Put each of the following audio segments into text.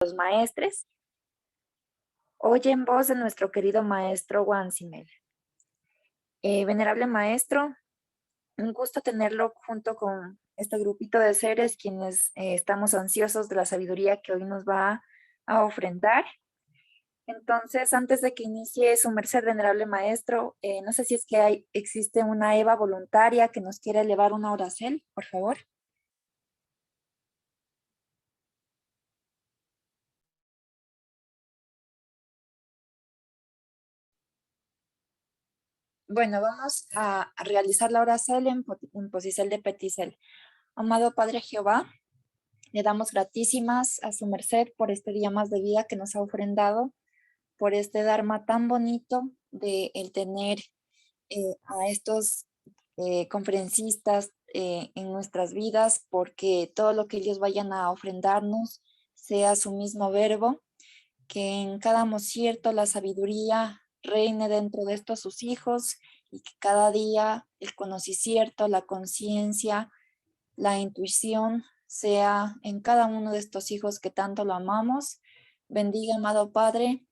los maestres. Hoy en voz de nuestro querido maestro Wansimel. Venerable maestro, un gusto tenerlo junto con este grupito de seres quienes estamos ansiosos de la sabiduría que hoy nos va a ofrendar. Entonces, antes de que inicie su merced, venerable maestro, no sé si es que existe una Eva voluntaria que nos quiera elevar una oracel, por favor. Bueno, vamos a realizar la oracel en posición de peticel. Amado Padre Jehová, le damos gratísimas a su merced por este día más de vida que nos ha ofrendado, por este Dharma tan bonito de el tener a estos conferencistas en nuestras vidas, porque todo lo que ellos vayan a ofrendarnos sea su mismo verbo, que en cada mocierto la sabiduría reine dentro de estos sus hijos y que cada día el conocimiento, la conciencia, la intuición sea en cada uno de estos hijos que tanto lo amamos. Bendiga, amado Padre,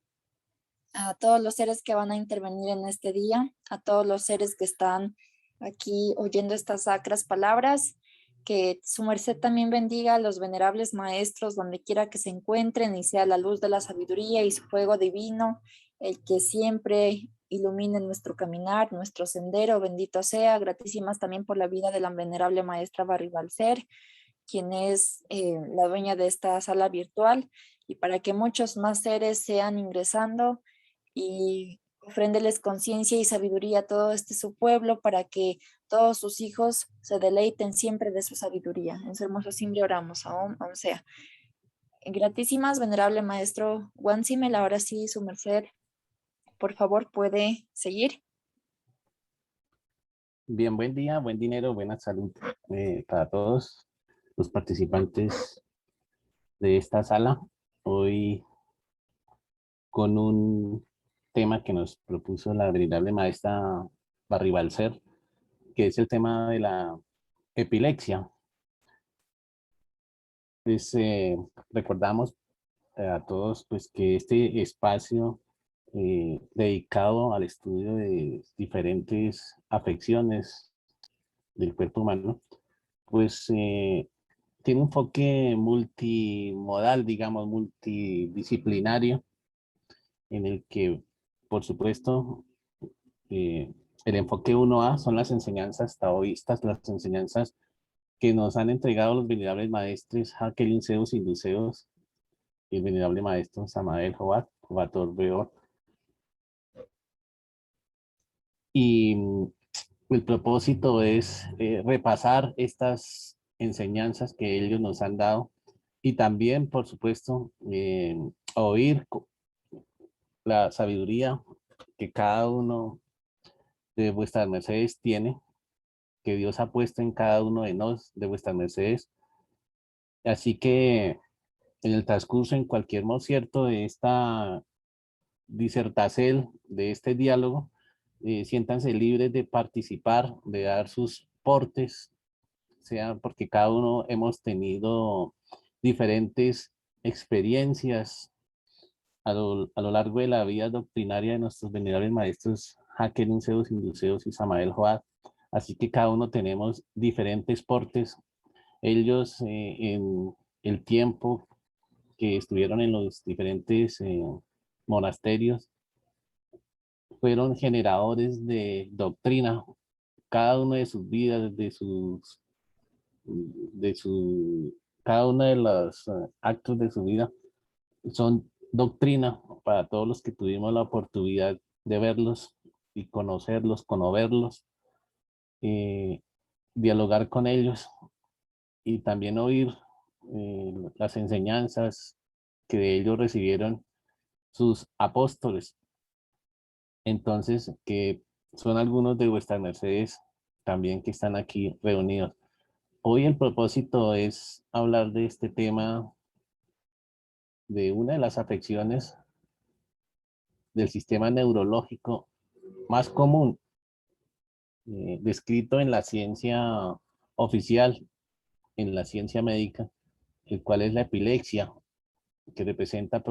a todos los seres que van a intervenir en este día, a todos los seres que están aquí oyendo estas sacras palabras, que su merced también bendiga a los venerables maestros donde quiera que se encuentren y sea la luz de la sabiduría y su fuego divino el que siempre ilumine nuestro caminar, nuestro sendero, bendito sea. Gratísimas también por la vida de la venerable maestra Barry Balcer, quien es la dueña de esta sala virtual, y para que muchos más seres sean ingresando y ofréndeles conciencia y sabiduría a todo este su pueblo, para que todos sus hijos se deleiten siempre de su sabiduría. En su hermoso simbre oramos, aún sea. Gratísimas, venerable maestro Wansimel, ahora sí, su merced, por favor, puede seguir. Bien, buen día, buen dinero, buena salud para todos los participantes de esta sala. Hoy con un tema que nos propuso la venerable maestra Barry Balcer, que es el tema de la epilepsia. Pues, recordamos a todos pues, que este espacio dedicado al estudio de diferentes afecciones del cuerpo humano, pues tiene un enfoque multimodal, digamos, multidisciplinario, en el que, por supuesto, eh, el enfoque 1A son las enseñanzas taoístas, las enseñanzas que nos han entregado los venerables maestres Jacqueline Zeus y Luceus y el venerable maestro Samael Jovator Beor. Y el propósito es repasar estas enseñanzas que ellos nos han dado y también, por supuesto, oír la sabiduría que cada uno de vuestras mercedes tiene, que Dios ha puesto en cada uno de vuestras mercedes. Así que en el transcurso, en cualquier cierto de esta disertacel, de este diálogo, siéntanse libres de participar, de dar sus portes, sea porque cada uno hemos tenido diferentes experiencias a lo largo de la vida doctrinaria de nuestros venerables maestros Jacqueline Zeus, Induceus y Samael Joad. Así que cada uno tenemos diferentes portes. Ellos en el tiempo que estuvieron en los diferentes monasterios fueron generadores de doctrina. Cada uno de sus vidas, de su, cada uno de los actos de su vida son doctrina para todos los que tuvimos la oportunidad de verlos y conocerlos, conoverlos, eh, dialogar con ellos y también oír las enseñanzas que de ellos recibieron sus apóstoles. Entonces, que son algunos de vuestras mercedes también que están aquí reunidos. Hoy el propósito es hablar de este tema, de una de las afecciones del sistema neurológico más común, descrito en la ciencia oficial, en la ciencia médica, el cual es la epilepsia. que representa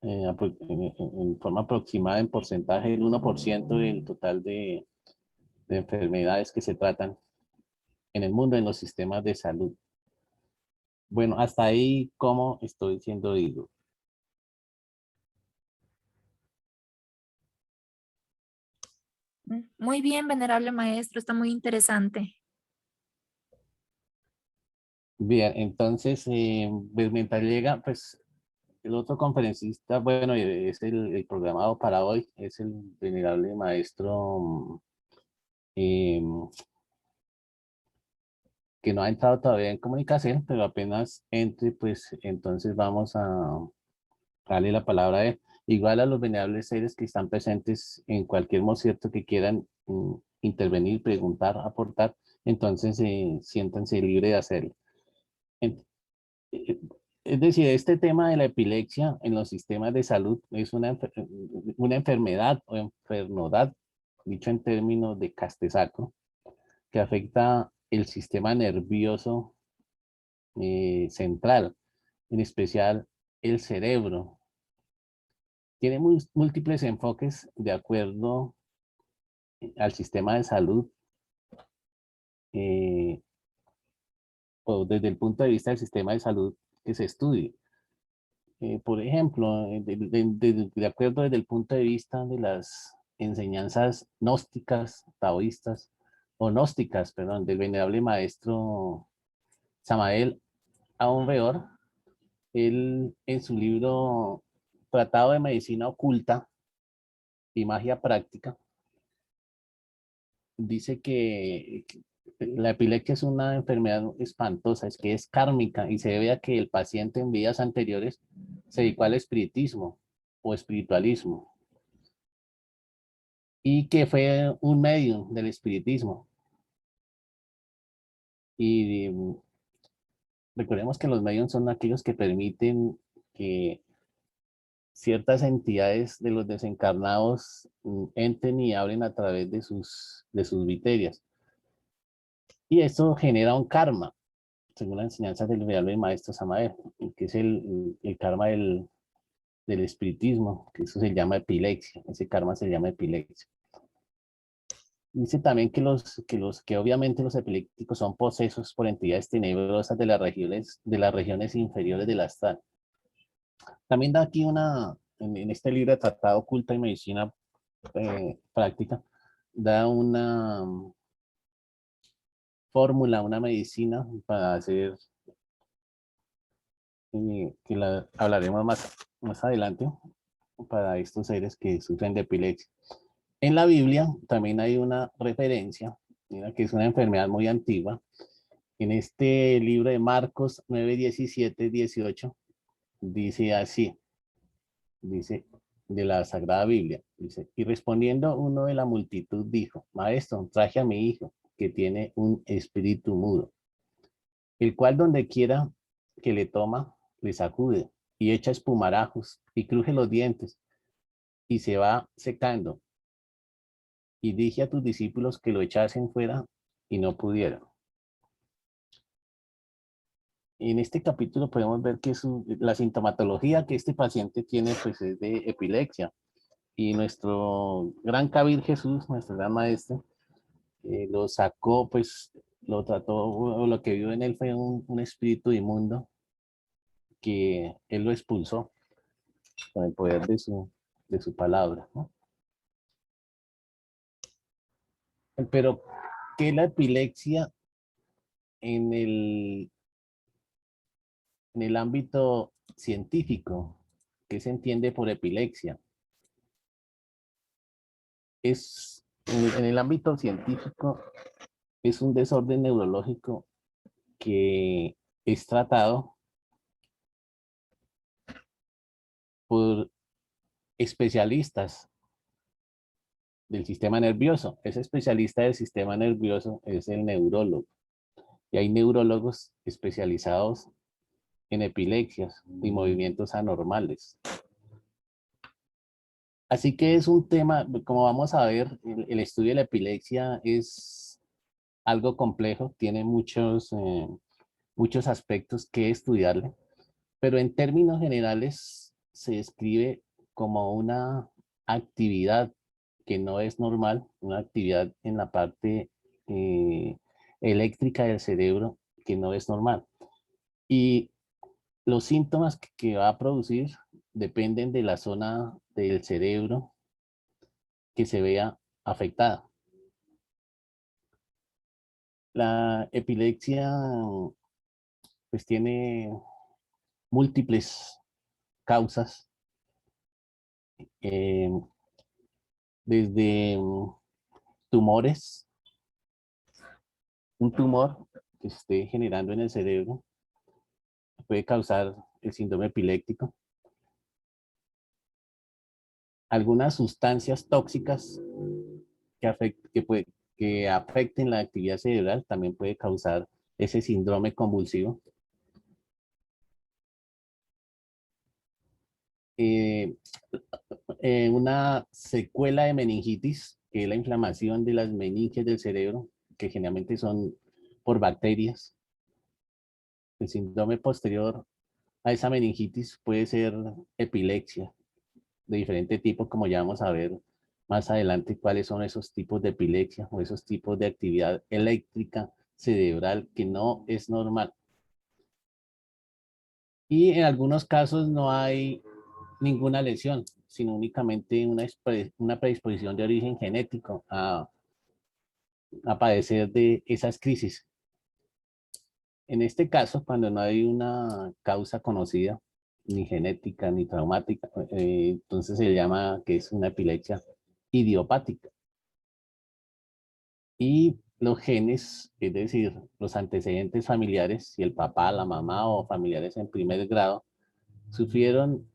en forma aproximada en porcentaje el 1% del total de enfermedades que se tratan en el mundo en los sistemas de salud. Bueno, hasta ahí, ¿cómo estoy diciendo digo? Muy bien, venerable maestro, está muy interesante. Bien, entonces, pues mientras llega, pues el otro conferencista, bueno, es el programado para hoy, es el venerable maestro eh, que no ha entrado todavía en comunicación, pero apenas entre, pues entonces vamos a darle la palabra a él. Igual a los venerables seres que están presentes en cualquier concierto que quieran intervenir, preguntar, aportar, entonces siéntanse libre de hacerlo. En- eh, Es decir, este tema de la epilepsia en los sistemas de salud es una enfermedad o enfermedad, dicho en términos de Castesaco, que afecta el sistema nervioso central, en especial el cerebro. Tiene múltiples enfoques de acuerdo al sistema de salud eh, o desde el punto de vista del sistema de salud que se estudie. Por ejemplo, de acuerdo desde el punto de vista de las enseñanzas gnósticas, taoístas, o gnósticas, perdón, del venerable maestro Samael Aun Weor, él en su libro Tratado de Medicina Oculta y Magia Práctica, dice que la epilepsia es una enfermedad espantosa, es que es kármica y se debe a que el paciente en vidas anteriores se dedicó al espiritismo o espiritualismo y que fue un medium del espiritismo. Y recordemos que los mediums son aquellos que permiten que ciertas entidades de los desencarnados entren y abren a través de sus viterias. Y esto genera un karma, según la enseñanza del venerable maestro Samael, que es el karma del espiritismo, que eso se llama epilepsia, ese karma se llama epilepsia. Dice también que obviamente los epilépticos son posesos por entidades tenebrosas de las regiones inferiores del astral. También da aquí en este libro de Tratado Oculta y Medicina Práctica, da una fórmula, una medicina para hacer, que la hablaremos más adelante, para estos seres que sufren de epilepsia. En la Biblia también hay una referencia, mira, que es una enfermedad muy antigua. En este libro de Marcos 9, 17, 18, dice así, dice de la Sagrada Biblia, dice, y respondiendo uno de la multitud dijo, maestro, traje a mi hijo, que tiene un espíritu mudo, el cual donde quiera que le toma, le sacude y echa espumarajos y cruje los dientes y se va secando. Y dije a tus discípulos que lo echasen fuera y no pudieron. En este capítulo podemos ver que la sintomatología que este paciente tiene pues es de epilepsia. Y nuestro gran Kabir Jesús, nuestro gran maestro, lo sacó, pues lo trató, o lo que vio en él fue un espíritu inmundo que él lo expulsó con el poder de su palabra, ¿no? Pero, ¿qué es la epilepsia en en el ámbito científico? ¿Qué se entiende por epilepsia? En el ámbito científico, es un desorden neurológico que es tratado por especialistas del sistema nervioso. Ese especialista del sistema nervioso es el neurólogo. Y hay neurólogos especializados en epilepsias y movimientos anormales. Así que es un tema, como vamos a ver, el estudio de la epilepsia es algo complejo, tiene muchos aspectos que estudiarle. pero en términos generales se describe como una actividad que no es normal, una actividad en la parte eh, eléctrica del cerebro que no es normal. Y los síntomas que va a producir dependen de la zona del cerebro que se vea afectada. La epilepsia pues tiene múltiples causas, eh, desde tumores, un tumor que se esté generando en el cerebro puede causar el síndrome epiléptico. Algunas sustancias tóxicas que afecten la actividad cerebral también puede causar ese síndrome convulsivo. Eh, una secuela de meningitis, que es la inflamación de las meninges del cerebro, que generalmente son por bacterias. El síndrome posterior a esa meningitis puede ser epilepsia de diferente tipo, como ya vamos a ver más adelante cuáles son esos tipos de epilepsia o esos tipos de actividad eléctrica cerebral que no es normal. Y en algunos casos no hay ninguna lesión, sino únicamente una predisposición de origen genético a padecer de esas crisis. En este caso, cuando no hay una causa conocida, ni genética, ni traumática, entonces se llama que es una epilepsia idiopática. Y los genes, es decir, los antecedentes familiares, si el papá, la mamá o familiares en primer grado sufrieron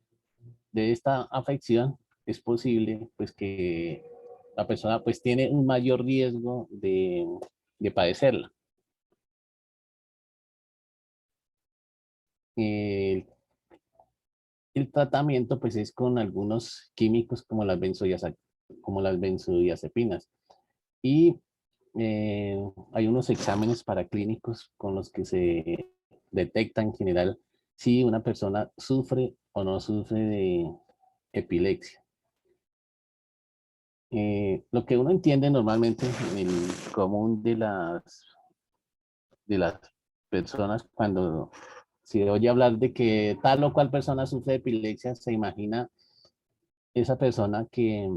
de esta afección, es posible pues que la persona pues tiene un mayor riesgo de padecerla. El, el tratamiento pues es con algunos químicos como las benzodiazepinas. Y hay unos exámenes paraclínicos con los que se detecta en general si una persona sufre o no sufre de epilepsia. Lo que uno entiende normalmente en el común de las personas cuando se oye hablar de que tal o cual persona sufre de epilepsia, se imagina esa persona que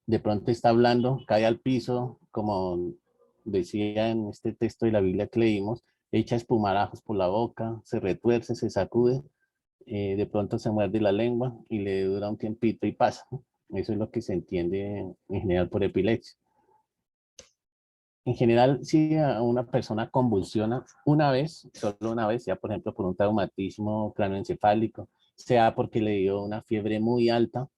de pronto está hablando, cae al piso, como decía en este texto de la Biblia que leímos, echa espumarajos por la boca, se retuerce, se sacude, de pronto se muerde la lengua y le dura un tiempito y pasa, ¿no? Eso es lo que se entiende en general por epilepsia. En general, si a una persona convulsiona una vez, solo una vez, ya por ejemplo por un traumatismo cráneoencefálico, sea porque le dio una fiebre muy alta,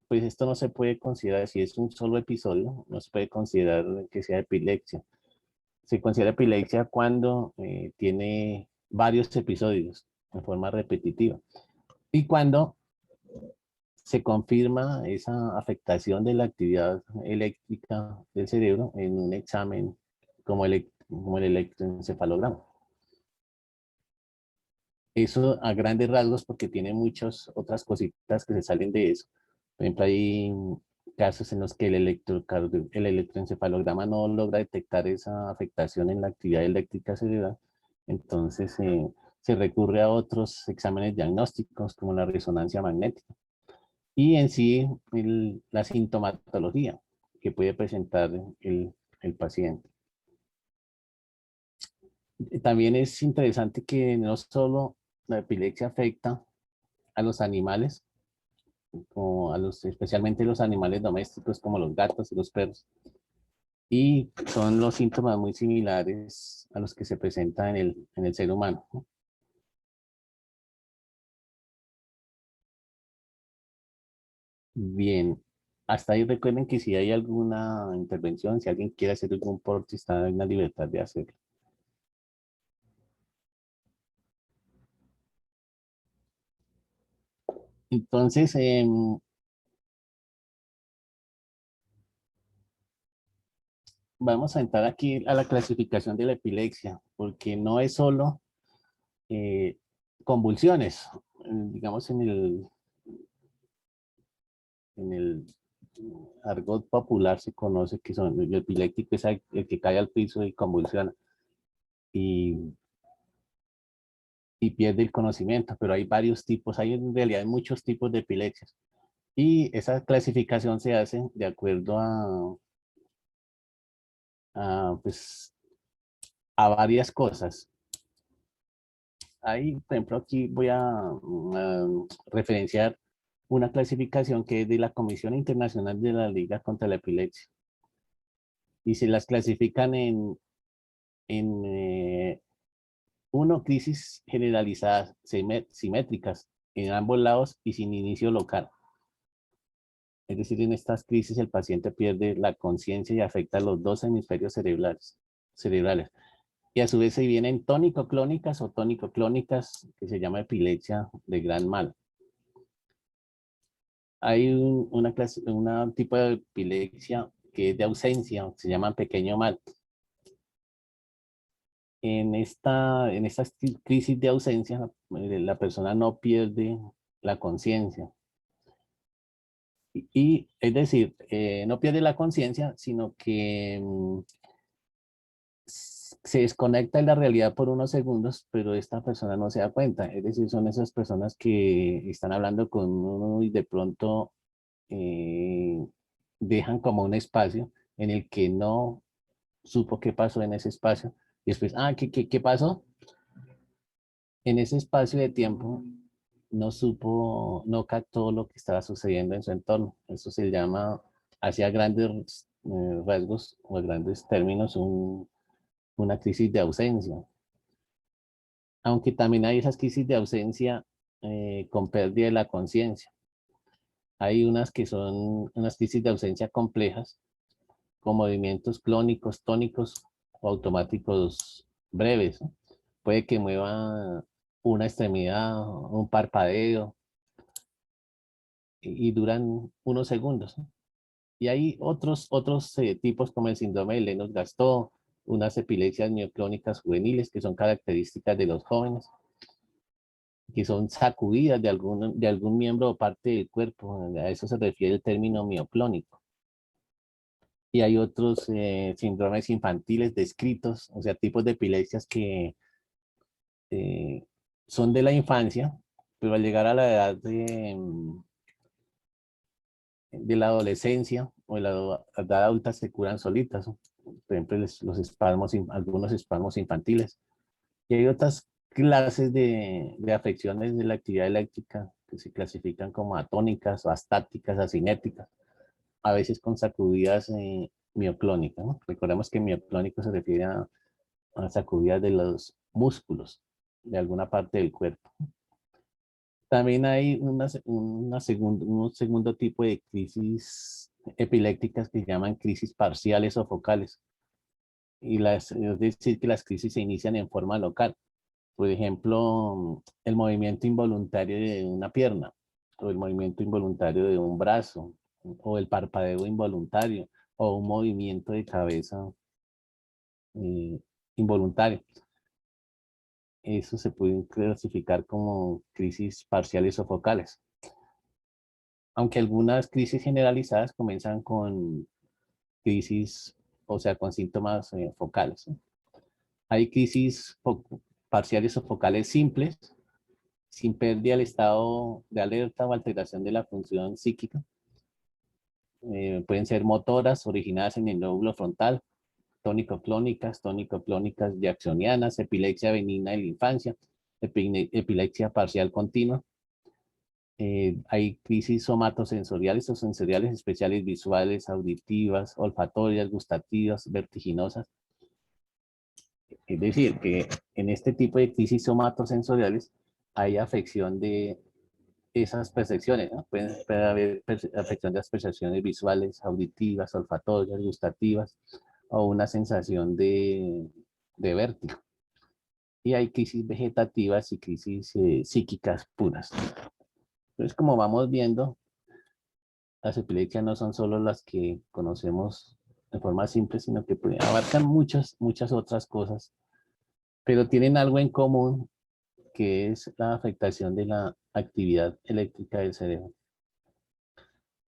pues esto no se puede considerar, si es un solo episodio, no se puede considerar que sea epilepsia. Se considera epilepsia cuando tiene varios episodios en forma repetitiva y cuando se confirma esa afectación de la actividad eléctrica del cerebro en un examen como el electroencefalograma. Eso a grandes rasgos porque tiene muchas otras cositas que se salen de eso. Por ejemplo, hay casos en los que el electroencefalograma no logra detectar esa afectación en la actividad eléctrica cerebral. Entonces se recurre a otros exámenes diagnósticos como la resonancia magnética. Y en sí la sintomatología que puede presentar el paciente. También es interesante que no solo la epilepsia afecta a los animales, especialmente los animales domésticos como los gatos y los perros, y son los síntomas muy similares a los que se presentan en el ser humano, ¿no? Bien, hasta ahí recuerden que si hay alguna intervención, si alguien quiere hacer algún porte, está en la libertad de hacerlo. Entonces, vamos a entrar aquí a la clasificación de la epilepsia, porque no es solo convulsiones. Digamos en el argot popular se conoce que son, el epiléptico es el que cae al piso y convulsiona y, y pierde el conocimiento, pero hay varios tipos, hay en realidad muchos tipos de epilepsias. Y esa clasificación se hace de acuerdo pues, a varias cosas. Ahí, por ejemplo, aquí voy a referenciar una clasificación que es de la Comisión Internacional de la Liga contra la Epilepsia. Y se las clasifican en uno, crisis generalizadas simétricas en ambos lados y sin inicio local. Es decir, en estas crisis el paciente pierde la conciencia y afecta los dos hemisferios cerebrales. Y a su vez se vienen tónico-clónicas o tónico-clónicas, que se llama epilepsia de gran mal. Hay un tipo de epilepsia que es de ausencia, se llama pequeño mal. En esta crisis de ausencia, la persona no pierde la conciencia. Y es decir, no pierde la conciencia, sino que se desconecta de la realidad por unos segundos, pero esta persona no se da cuenta. Es decir, son esas personas que están hablando con uno y de pronto eh, dejan como un espacio en el que no supo qué pasó en ese espacio. Y después, ¿qué pasó? En ese espacio de tiempo no supo, no captó lo que estaba sucediendo en su entorno. Eso se llama, hacia grandes rasgos o grandes términos, una crisis de ausencia. Aunque también hay esas crisis de ausencia con pérdida de la conciencia. Hay unas que son unas crisis de ausencia complejas, con movimientos clónicos, tónicos o automáticos breves, ¿no? Puede que mueva una extremidad, un parpadeo, y duran unos segundos, ¿no? Y hay otros tipos como el síndrome de Lennox-Gastaut, unas epilepsias mioclónicas juveniles que son características de los jóvenes, que son sacudidas de algún miembro o parte del cuerpo. A eso se refiere el término mioclónico. Y hay otros síndromes infantiles descritos, o sea, tipos de epilepsias que eh, son de la infancia, pero al llegar a la edad de la adolescencia o de la edad adulta se curan solitas, ¿no? Por ejemplo, los espasmos, algunos espasmos infantiles. Y hay otras clases de afecciones de la actividad eléctrica que se clasifican como atónicas o astáticas, asinéticas, a veces con sacudidas mioclónicas, ¿no? Recordemos que mioclónico se refiere a sacudidas de los músculos de alguna parte del cuerpo. También hay un segundo tipo de crisis epilépticas que llaman crisis parciales o focales. Es decir, que las crisis se inician en forma local. Por ejemplo, el movimiento involuntario de una pierna, o el movimiento involuntario de un brazo, o el parpadeo involuntario, o un movimiento de cabeza eh, involuntario. Eso se puede clasificar como crisis parciales o focales. Aunque algunas crisis generalizadas comienzan con crisis, o sea, con síntomas focales, ¿no? Hay crisis parciales o focales simples, sin pérdida del estado de alerta o alteración de la función psíquica. Pueden ser motoras, originadas en el lóbulo frontal, tónico-clónicas jacksonianas, epilepsia benigna en la infancia, epilepsia parcial continua. Hay crisis somatosensoriales o sensoriales especiales, visuales, auditivas, olfatorias, gustativas, vertiginosas. Es decir, que en este tipo de crisis somatosensoriales hay afección de esas percepciones, ¿no? Puede haber afección de las percepciones visuales, auditivas, olfatorias, gustativas, o una sensación de vértigo. Y hay crisis vegetativas y crisis psíquicas puras. Entonces, como vamos viendo, las epilepsias no son solo las que conocemos de forma simple, sino que abarcan muchas otras cosas, pero tienen algo en común que es la afectación de la actividad eléctrica del cerebro.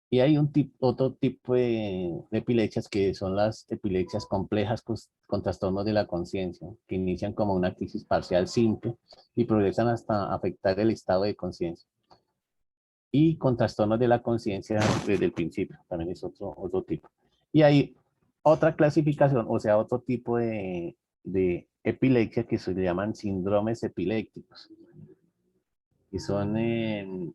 Y hay otro tipo de epilepsias que son las epilepsias complejas con trastornos de la conciencia, que inician como una crisis parcial simple y progresan hasta afectar el estado de conciencia. Y con trastornos de la conciencia desde el principio, también es otro tipo. Y hay otra clasificación, o sea, otro tipo de epilepsia que se llaman síndromes epilépticos, que son de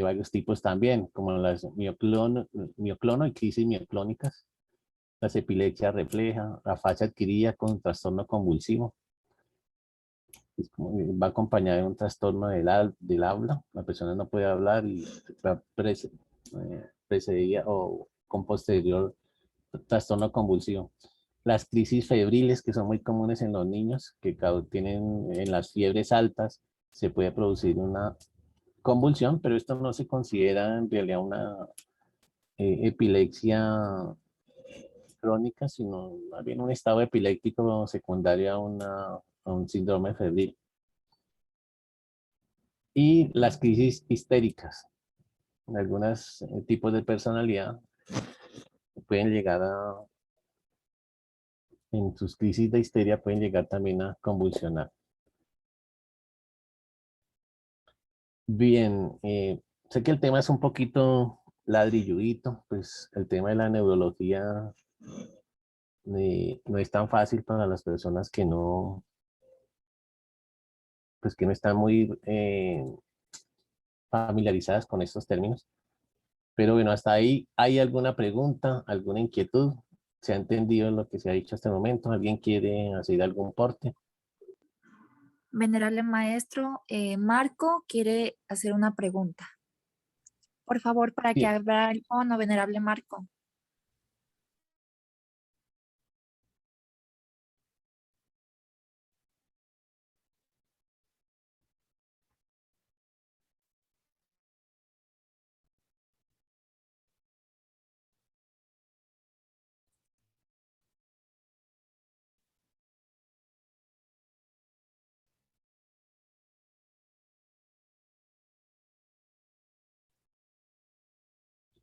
varios tipos también, como las mioclono y crisis mioclónicas, las epilepsias refleja, la fase adquirida con trastorno convulsivo, va acompañada de un trastorno del habla, la persona no puede hablar y va precedida o con posterior trastorno convulsivo. Las crisis febriles, que son muy comunes en los niños, que tienen en las fiebres altas, se puede producir una convulsión, pero esto no se considera en realidad una epilepsia crónica, sino más bien un estado epiléptico secundario a un síndrome febril. Y las crisis histéricas. En algunos tipos de personalidad pueden llegar en sus crisis de histeria, pueden llegar también a convulsionar. Bien, sé que el tema es un poquito ladrilludito, pues el tema de la neurología no es tan fácil para las personas que no, pues que no están muy familiarizadas con estos términos. Pero bueno, hasta ahí, ¿hay alguna pregunta, alguna inquietud? ¿Se ha entendido lo que se ha dicho hasta el momento? ¿Alguien quiere hacer algún porte? Venerable maestro, Marco quiere hacer una pregunta. Por favor, para que Sí, abra el fono, venerable Marco.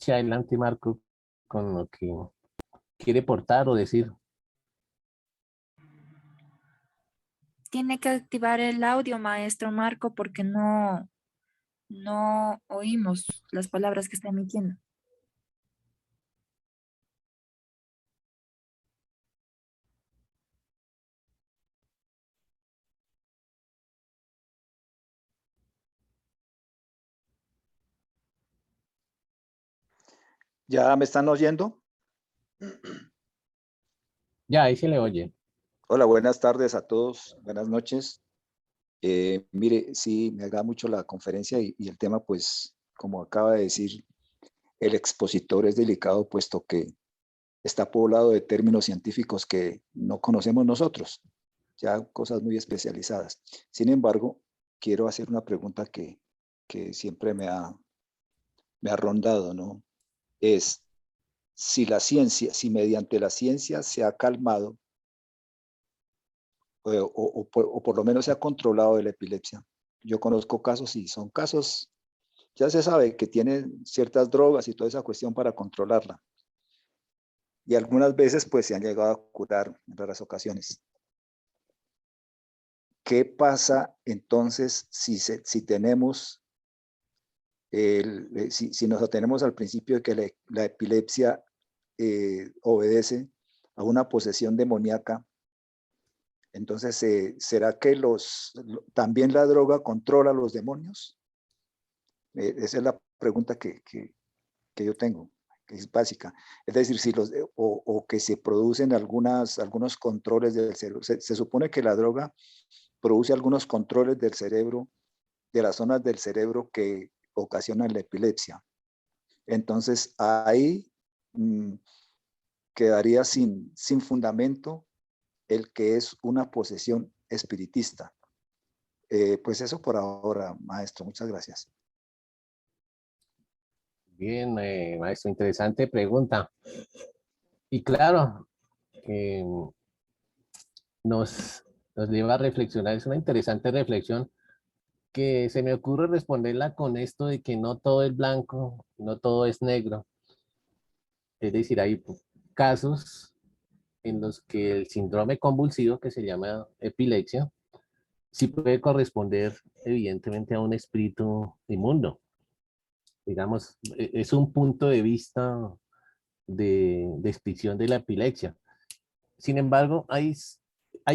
sí, adelante, Marco, con lo que quiere portar o decir. Tiene que activar el audio, maestro Marco, porque no oímos las palabras que está emitiendo. ¿Ya me están oyendo? Ya, ahí se le oye. Hola, buenas tardes a todos, buenas noches. Mire, sí, me agrada mucho la conferencia y el tema, pues, como acaba de decir el expositor, es delicado, puesto que está poblado de términos científicos que no conocemos nosotros, ya cosas muy especializadas. Sin embargo, quiero hacer una pregunta que siempre me ha rondado, ¿no? Es si la ciencia, si mediante la ciencia se ha calmado o por lo menos se ha controlado de la epilepsia. Yo conozco casos y son casos, ya se sabe que tienen ciertas drogas y toda esa cuestión para controlarla. Y algunas veces pues se han llegado a curar en raras ocasiones. ¿Qué pasa entonces si tenemos, si nos atenemos al principio de que la epilepsia obedece a una posesión demoníaca? Entonces, ¿será que también la droga controla a los demonios? Esa es la pregunta que yo tengo, que es básica. Es decir, si o que se producen algunos controles del cerebro. Se supone que la droga produce algunos controles del cerebro, de las zonas del cerebro que ocasionan la epilepsia. Entonces, ahí quedaría sin fundamento el que es una posesión espiritista. Pues eso por ahora, maestro. Muchas gracias. Bien, maestro, interesante pregunta. Y claro, nos nos lleva a reflexionar. Es una interesante reflexión que se me ocurre responderla con esto de que no todo es blanco, no todo es negro. Es decir, hay casos en los que el síndrome convulsivo, que se llama epilepsia, sí puede corresponder evidentemente a un espíritu inmundo. Digamos, es un punto de vista de descripción de la epilepsia. Sin embargo, hay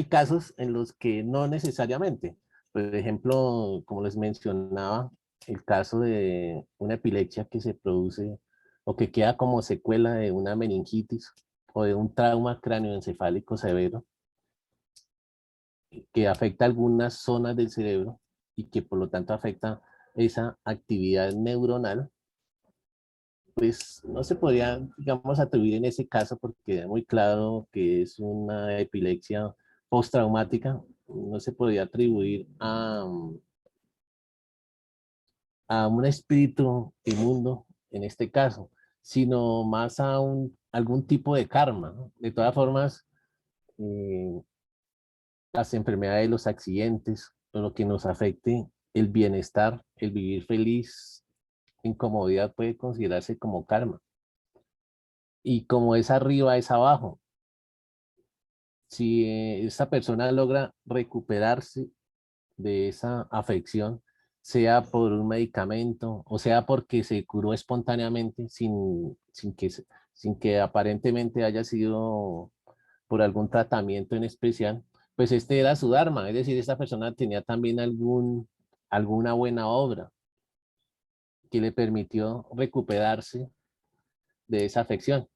casos en los que no necesariamente. Por ejemplo, como les mencionaba, el caso de una epilepsia que se produce o que queda como secuela de una meningitis o de un trauma cráneoencefálico severo que afecta algunas zonas del cerebro y que por lo tanto afecta esa actividad neuronal, pues no se podría, digamos, atribuir en ese caso porque es muy claro que es una epilepsia postraumática, no se podría atribuir a un espíritu inmundo en este caso, sino más a algún tipo de karma, ¿no? De todas formas, eh, las enfermedades, los accidentes, lo que nos afecte el bienestar, el vivir feliz, en comodidad puede considerarse como karma. Y como es arriba, es abajo. Si esa persona logra recuperarse de esa afección, sea por un medicamento o sea porque se curó espontáneamente sin que aparentemente haya sido por algún tratamiento en especial, pues este era su dharma, es decir, esta persona tenía también alguna buena obra que le permitió recuperarse de esa afección.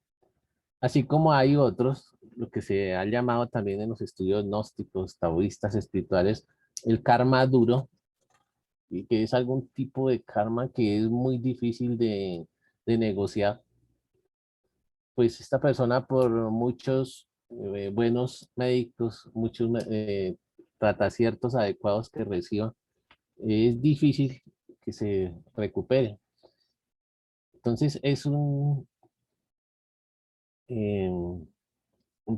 Así como hay otros, lo que se ha llamado también en los estudios gnósticos, taoístas, espirituales, el karma duro, y que es algún tipo de karma que es muy difícil de negociar. Pues esta persona por muchos buenos médicos, muchos trataciertos adecuados que reciba, es difícil que se recupere. Entonces es un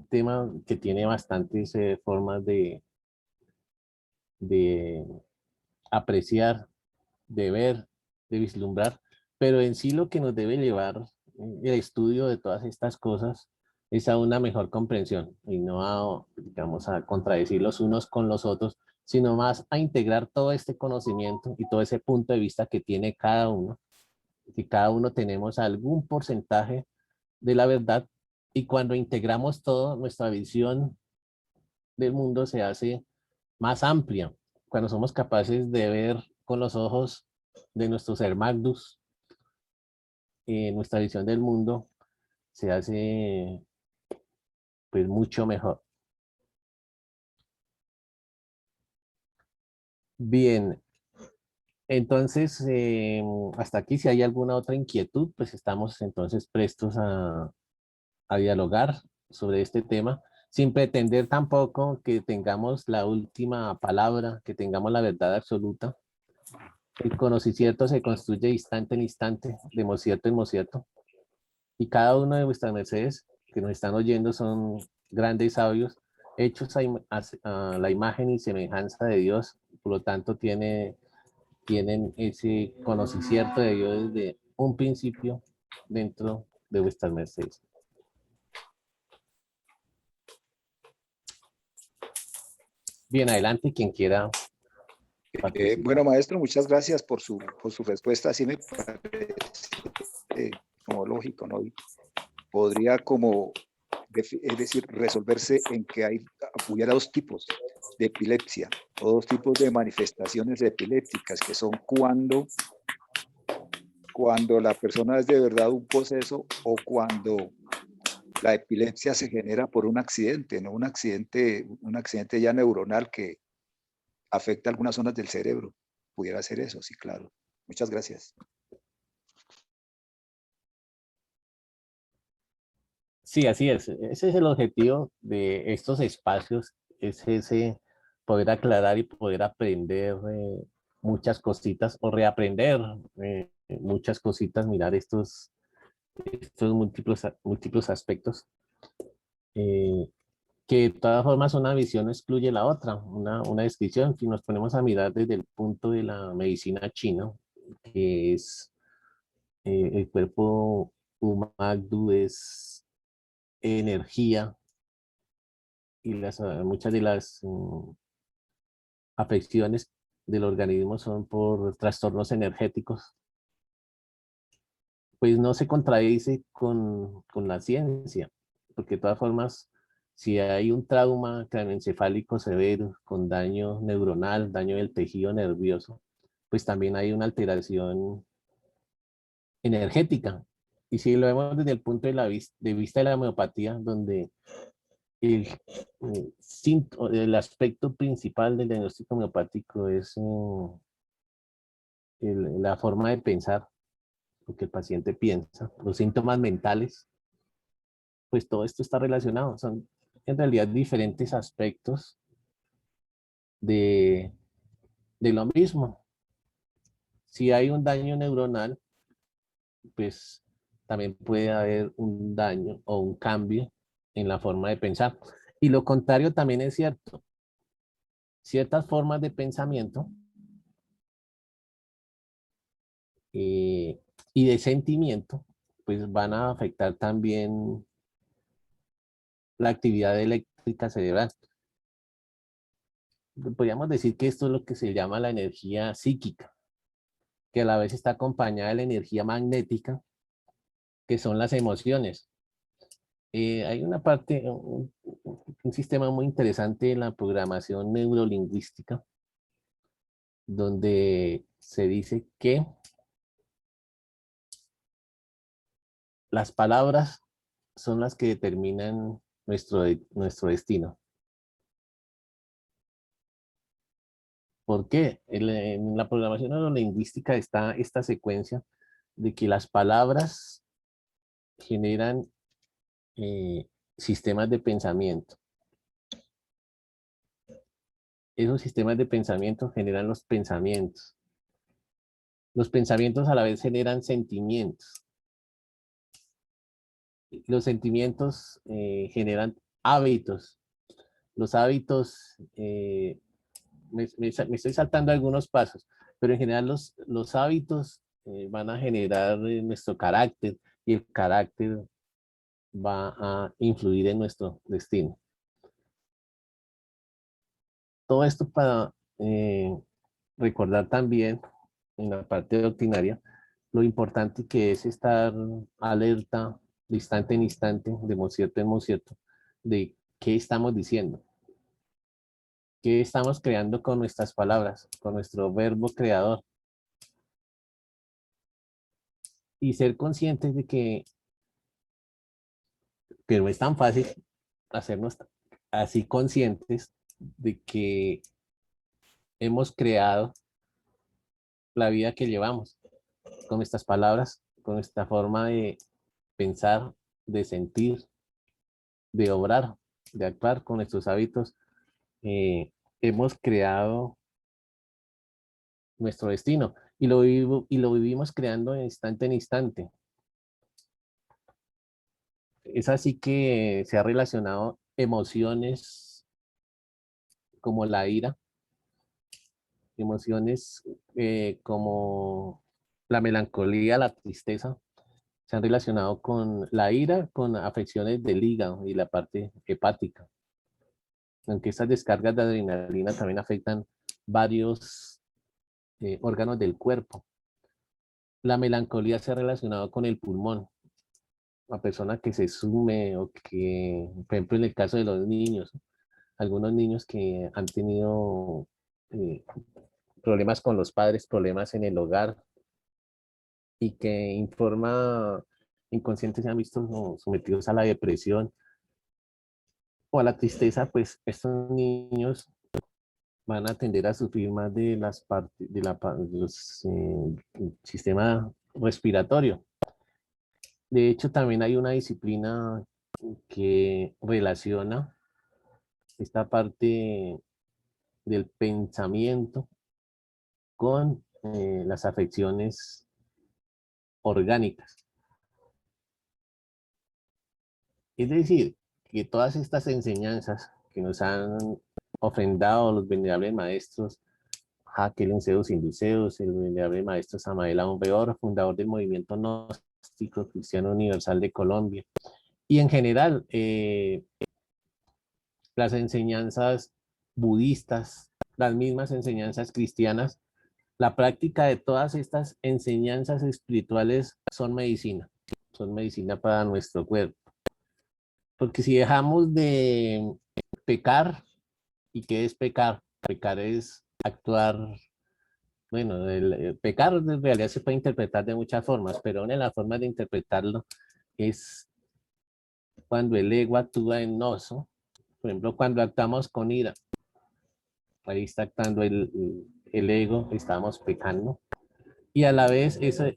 tema que tiene bastantes formas de apreciar, de ver, de vislumbrar, pero en sí lo que nos debe llevar el estudio de todas estas cosas es a una mejor comprensión y no a, digamos, a contradecir los unos con los otros, sino más a integrar todo este conocimiento y todo ese punto de vista que tiene cada uno, que cada uno tenemos algún porcentaje de la verdad y cuando integramos todo, nuestra visión del mundo se hace más amplia, cuando somos capaces de ver con los ojos de nuestro ser magnus, nuestra visión del mundo se hace pues mucho mejor. Bien, entonces hasta aquí si hay alguna otra inquietud, pues estamos entonces prestos a dialogar sobre este tema, sin pretender tampoco que tengamos la última palabra, que tengamos la verdad absoluta. El conocimiento se construye instante en instante, de mocierto en mocierto. Y cada uno de vuestras mercedes que nos están oyendo son grandes sabios, hechos a la imagen y semejanza de Dios. Por lo tanto, tienen ese conocimiento de Dios desde un principio dentro de vuestras mercedes. Bien, adelante, quien quiera participar. Bueno, maestro, muchas gracias por su respuesta. Así me parece como lógico, ¿no? Podría como, es decir, resolverse en que hubiera dos tipos de epilepsia, o dos tipos de manifestaciones epilépticas, que son cuando la persona es de verdad un poseso o cuando la epilepsia se genera por un accidente, ¿no? Un accidente ya neuronal que afecta algunas zonas del cerebro. Pudiera ser eso, sí, claro. Muchas gracias. Sí, así es. Ese es el objetivo de estos espacios, es ese poder aclarar y poder aprender muchas cositas o reaprender muchas cositas, mirar estos múltiples aspectos. que de todas formas una visión no excluye la otra, una descripción. Si nos ponemos a mirar desde el punto de la medicina china, que es el cuerpo humano es energía y muchas de las afecciones del organismo son por trastornos energéticos, pues no se contradice con la ciencia, porque de todas formas, si hay un trauma craneoencefálico severo con daño neuronal, daño del tejido nervioso, pues también hay una alteración energética. Y si lo vemos desde el punto de vista de la homeopatía, donde el, el aspecto principal del diagnóstico homeopático es la forma de pensar, lo que el paciente piensa, los síntomas mentales, pues todo esto está relacionado. Son en realidad diferentes aspectos de, de lo mismo. Si hay un daño neuronal, pues también puede haber un daño o un cambio en la forma de pensar. Y lo contrario también es cierto. Ciertas formas de pensamiento y de sentimiento, pues van a afectar también la actividad eléctrica cerebral. Podríamos decir que esto es lo que se llama la energía psíquica, que a la vez está acompañada de la energía magnética, que son las emociones. Hay una parte, un sistema muy interesante en la programación neurolingüística, donde se dice que las palabras son las que determinan nuestro destino. ¿Por qué? En la programación neurolingüística está esta secuencia de que las palabras generan sistemas de pensamiento. Esos sistemas de pensamiento generan los pensamientos. Los pensamientos a la vez generan sentimientos. Los sentimientos generan hábitos. Los hábitos, me estoy saltando algunos pasos, pero en general los hábitos van a generar nuestro carácter y el carácter va a influir en nuestro destino. Todo esto para recordar también en la parte doctrinaria lo importante que es estar alerta de instante en instante, de concierto en concierto, de qué estamos diciendo, qué estamos creando con nuestras palabras, con nuestro verbo creador. Y ser conscientes de que no es tan fácil hacernos así conscientes de que hemos creado la vida que llevamos con nuestras palabras, con nuestra forma de pensar, de sentir, de obrar, de actuar con nuestros hábitos. Hemos creado nuestro destino y lo vivimos creando de instante en instante. Es así que se ha relacionado emociones como la ira, emociones como la melancolía, la tristeza, se han relacionado con la ira, con afecciones del hígado y la parte hepática. Aunque estas descargas de adrenalina también afectan varios órganos del cuerpo. La melancolía se ha relacionado con el pulmón. La persona que se sume o que, por ejemplo, en el caso de los niños, algunos niños que han tenido problemas con los padres, problemas en el hogar y que en forma inconsciente se han visto sometidos a la depresión o a la tristeza, pues estos niños van a tender a sufrir más de las partes de los sistema respiratorio. De hecho, también hay una disciplina que relaciona esta parte del pensamiento con las afecciones orgánicas. Es decir, que todas estas enseñanzas que nos han ofrendado los venerables maestros, Hakel Zeus Induceus, el venerable maestro Samael Aún Weor, fundador del movimiento gnóstico cristiano universal de Colombia, y en general las enseñanzas budistas, las mismas enseñanzas cristianas, la práctica de todas estas enseñanzas espirituales son medicina para nuestro cuerpo. Porque si dejamos de pecar, ¿y qué es pecar? Pecar es actuar, bueno, el pecar en realidad se puede interpretar de muchas formas, pero una de las formas de interpretarlo es cuando el ego actúa en nosotros. Por ejemplo, cuando actuamos con ira, ahí está actuando el ego, estamos pecando. Y a la vez ese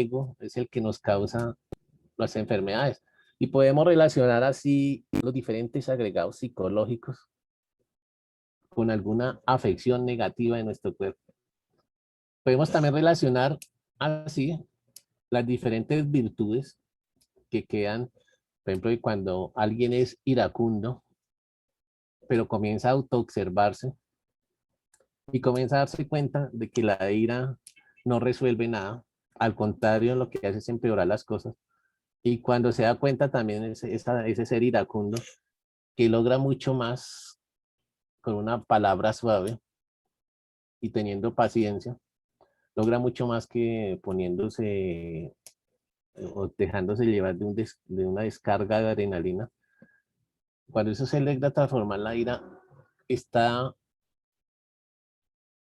ego es el que nos causa las enfermedades. Y podemos relacionar así los diferentes agregados psicológicos con alguna afección negativa de nuestro cuerpo. Podemos también relacionar así las diferentes virtudes que quedan, por ejemplo, cuando alguien es iracundo, pero comienza a autoobservarse y comienza a darse cuenta de que la ira no resuelve nada, al contrario, lo que hace es empeorar las cosas. Y cuando se da cuenta también ese ser iracundo, que logra mucho más con una palabra suave y teniendo paciencia, logra mucho más que poniéndose o dejándose llevar de una descarga de adrenalina. Cuando eso se logra transformar la ira, está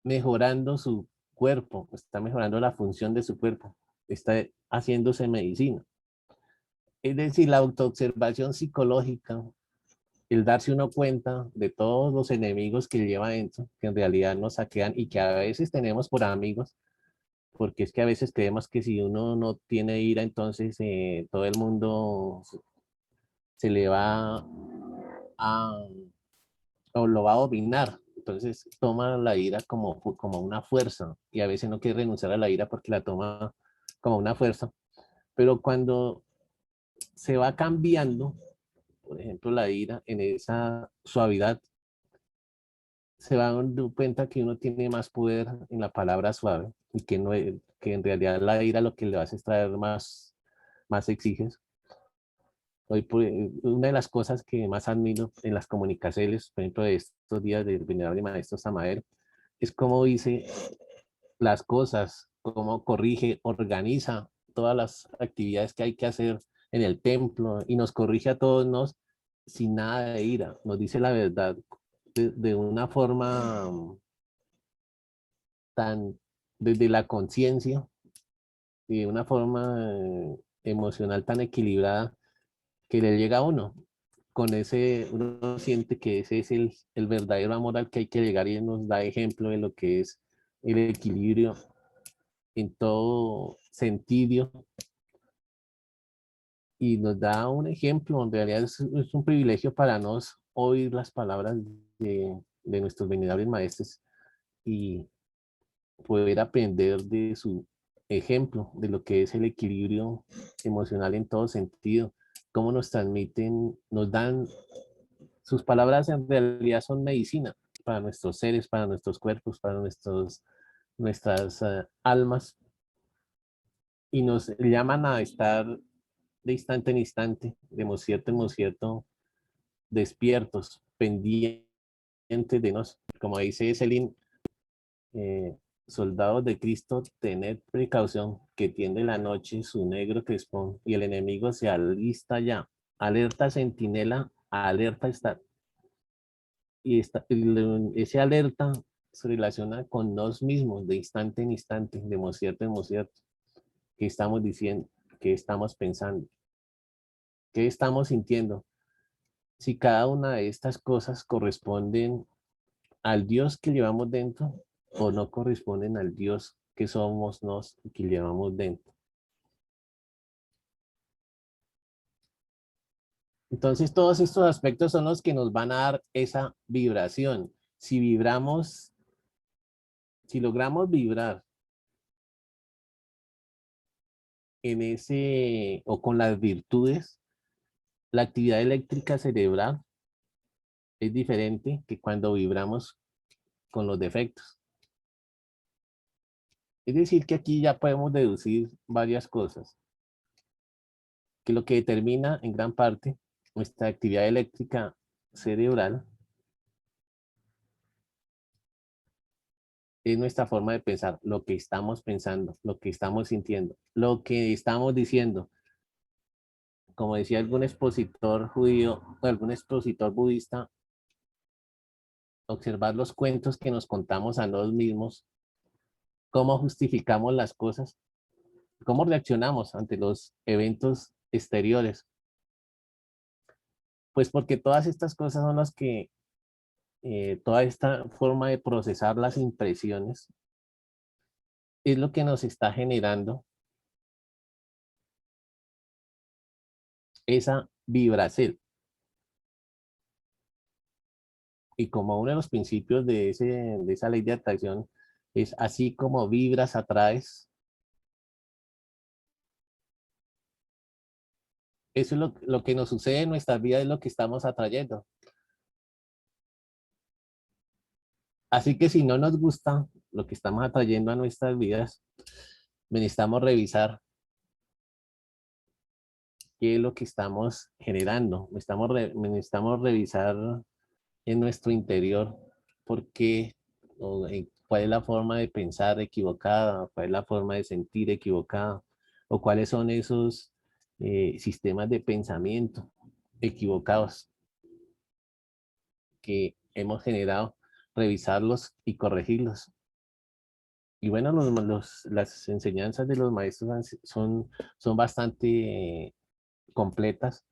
mejorando su cuerpo, está mejorando la función de su cuerpo, está haciéndose medicina. Es decir, la autoobservación psicológica, el darse uno cuenta de todos los enemigos que lleva dentro, que en realidad nos saquean y que a veces tenemos por amigos, porque es que a veces creemos que si uno no tiene ira, entonces todo el mundo se le va a, o lo va a dominar. Entonces toma la ira como una fuerza y a veces no quiere renunciar a la ira porque la toma como una fuerza. Pero cuando se va cambiando, por ejemplo, la ira en esa suavidad, se va dando cuenta que uno tiene más poder en la palabra suave y que, no, que en realidad la ira lo que le hace es traer más exiges. Hoy, una de las cosas que más admiro en las comunicaciones, por ejemplo, de estos días del venerable maestro Samael, es cómo dice las cosas, cómo corrige, organiza todas las actividades que hay que hacer en el templo y nos corrige a todos nos, sin nada de ira. Nos dice la verdad de una forma tan desde la conciencia y de una forma emocional tan equilibrada que le llega a uno. Con ese, uno siente que ese es el verdadero amor al que hay que llegar y nos da ejemplo de lo que es el equilibrio en todo sentido y nos da un ejemplo. En realidad es un privilegio para nos oír las palabras de nuestros venerables maestros y poder aprender de su ejemplo, de lo que es el equilibrio emocional en todo sentido, cómo nos transmiten, nos dan, sus palabras en realidad son medicina para nuestros seres, para nuestros cuerpos, para nuestras almas, y nos llaman a estar de instante en instante, de cierto, despiertos, pendientes de nos, como dice Celine, eh, soldados de Cristo, tened precaución, que tiende la noche su negro crespón y el enemigo se alista ya. Alerta centinela, alerta está. Y ese alerta se relaciona con nos mismos de instante en instante, de mocierto en mocierto. ¿Qué estamos diciendo? ¿Qué estamos pensando? ¿Qué estamos sintiendo? Si cada una de estas cosas corresponden al Dios que llevamos dentro o no corresponden al Dios que somos nos y que llevamos dentro. Entonces, todos estos aspectos son los que nos van a dar esa vibración. Si vibramos, si logramos vibrar en ese o con las virtudes, La actividad eléctrica cerebral es diferente que cuando vibramos con los defectos. Es decir, que aquí ya podemos deducir varias cosas, que lo que determina en gran parte nuestra actividad eléctrica cerebral es nuestra forma de pensar, lo que estamos pensando, lo que estamos sintiendo, lo que estamos diciendo. Como decía algún expositor judío o algún expositor budista, observar los cuentos que nos contamos a nosotros mismos, cómo justificamos las cosas, cómo reaccionamos ante los eventos exteriores. Pues porque todas estas cosas son las que, toda esta forma de procesar las impresiones es lo que nos está generando esa vibración. Y como uno de los principios de esa ley de atracción es así como vibras, atraes. Eso es lo que nos sucede en nuestras vidas, es lo que estamos atrayendo. Así que si no nos gusta lo que estamos atrayendo a nuestras vidas, necesitamos revisar qué es lo que estamos generando. Necesitamos revisar en nuestro interior por qué, cuál es la forma de pensar equivocada, cuál es la forma de sentir equivocada, o cuáles son esos sistemas de pensamiento equivocados que hemos generado, revisarlos y corregirlos. Y bueno, las enseñanzas de los maestros son bastante completas,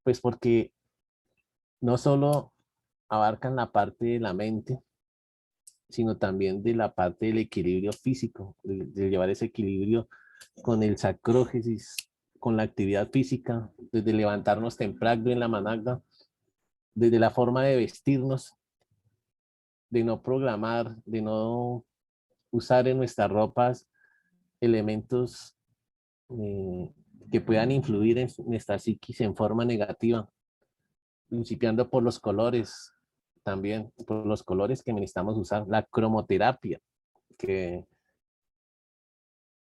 pues porque no solo abarcan la parte de la mente, sino también de la parte del equilibrio físico, de llevar ese equilibrio con el sacrógesis, con la actividad física, desde levantarnos temprano en la managda, desde la forma de vestirnos, de no programar, de no usar en nuestras ropas elementos eh, que puedan influir en nuestra psiquis en forma negativa, principiando por los colores, también por los colores que necesitamos usar, la cromoterapia que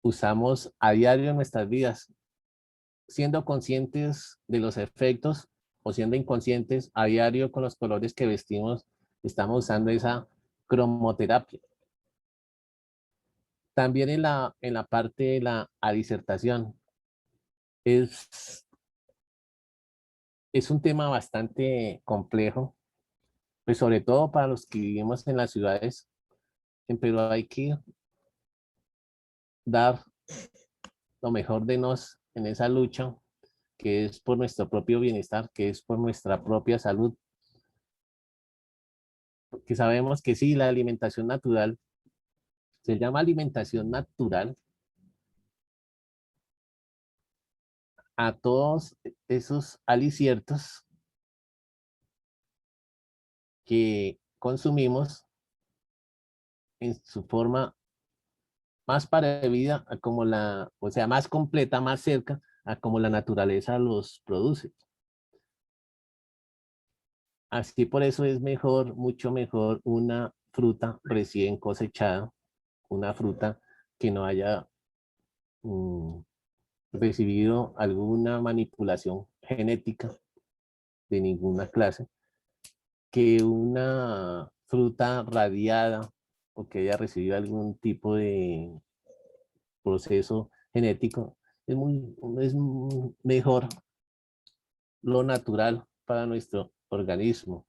usamos a diario en nuestras vidas, siendo conscientes de los efectos o siendo inconscientes a diario con los colores que vestimos, estamos usando esa cromoterapia. También en la parte de la disertación, es, es un tema bastante complejo, pues sobre todo para los que vivimos en las ciudades, pero hay que dar lo mejor de nos en esa lucha, que es por nuestro propio bienestar, que es por nuestra propia salud, porque sabemos que sí, la alimentación natural, se llama alimentación natural a todos esos aliciertos que consumimos en su forma más parecida a como o sea, más completa, más cerca a como la naturaleza los produce. Así por eso es mejor, mucho mejor una fruta recién cosechada, una fruta que no haya recibido alguna manipulación genética de ninguna clase, que una fruta radiada o que haya recibido algún tipo de proceso genético. Es mejor lo natural para nuestro organismo.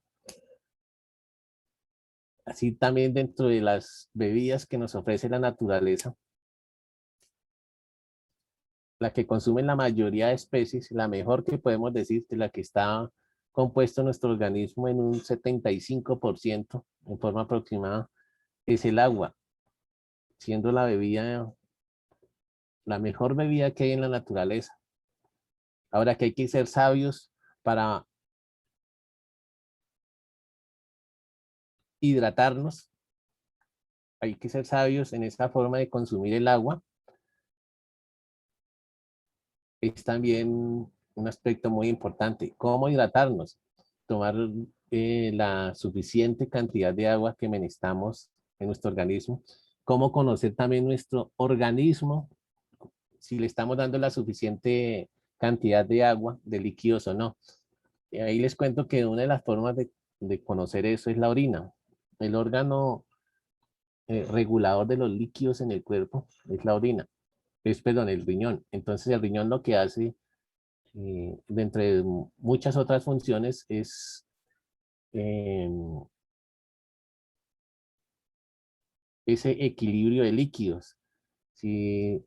Así también dentro de las bebidas que nos ofrece la naturaleza, la que consumen la mayoría de especies, la mejor que podemos decir de la que está compuesto nuestro organismo en un 75% en forma aproximada, es el agua, siendo la bebida, la mejor bebida que hay en la naturaleza. Ahora que hay que ser sabios para hidratarnos, hay que ser sabios en esta forma de consumir el agua. Es también un aspecto muy importante. ¿Cómo hidratarnos? Tomar la suficiente cantidad de agua que necesitamos en nuestro organismo. ¿Cómo conocer también nuestro organismo? Si le estamos dando la suficiente cantidad de agua, de líquidos o no. Y ahí les cuento que una de las formas de conocer eso es la orina. El órgano regulador de los líquidos en el cuerpo es la orina, perdón, el riñón. Entonces el riñón lo que hace, de entre muchas otras funciones, es ese equilibrio de líquidos. Si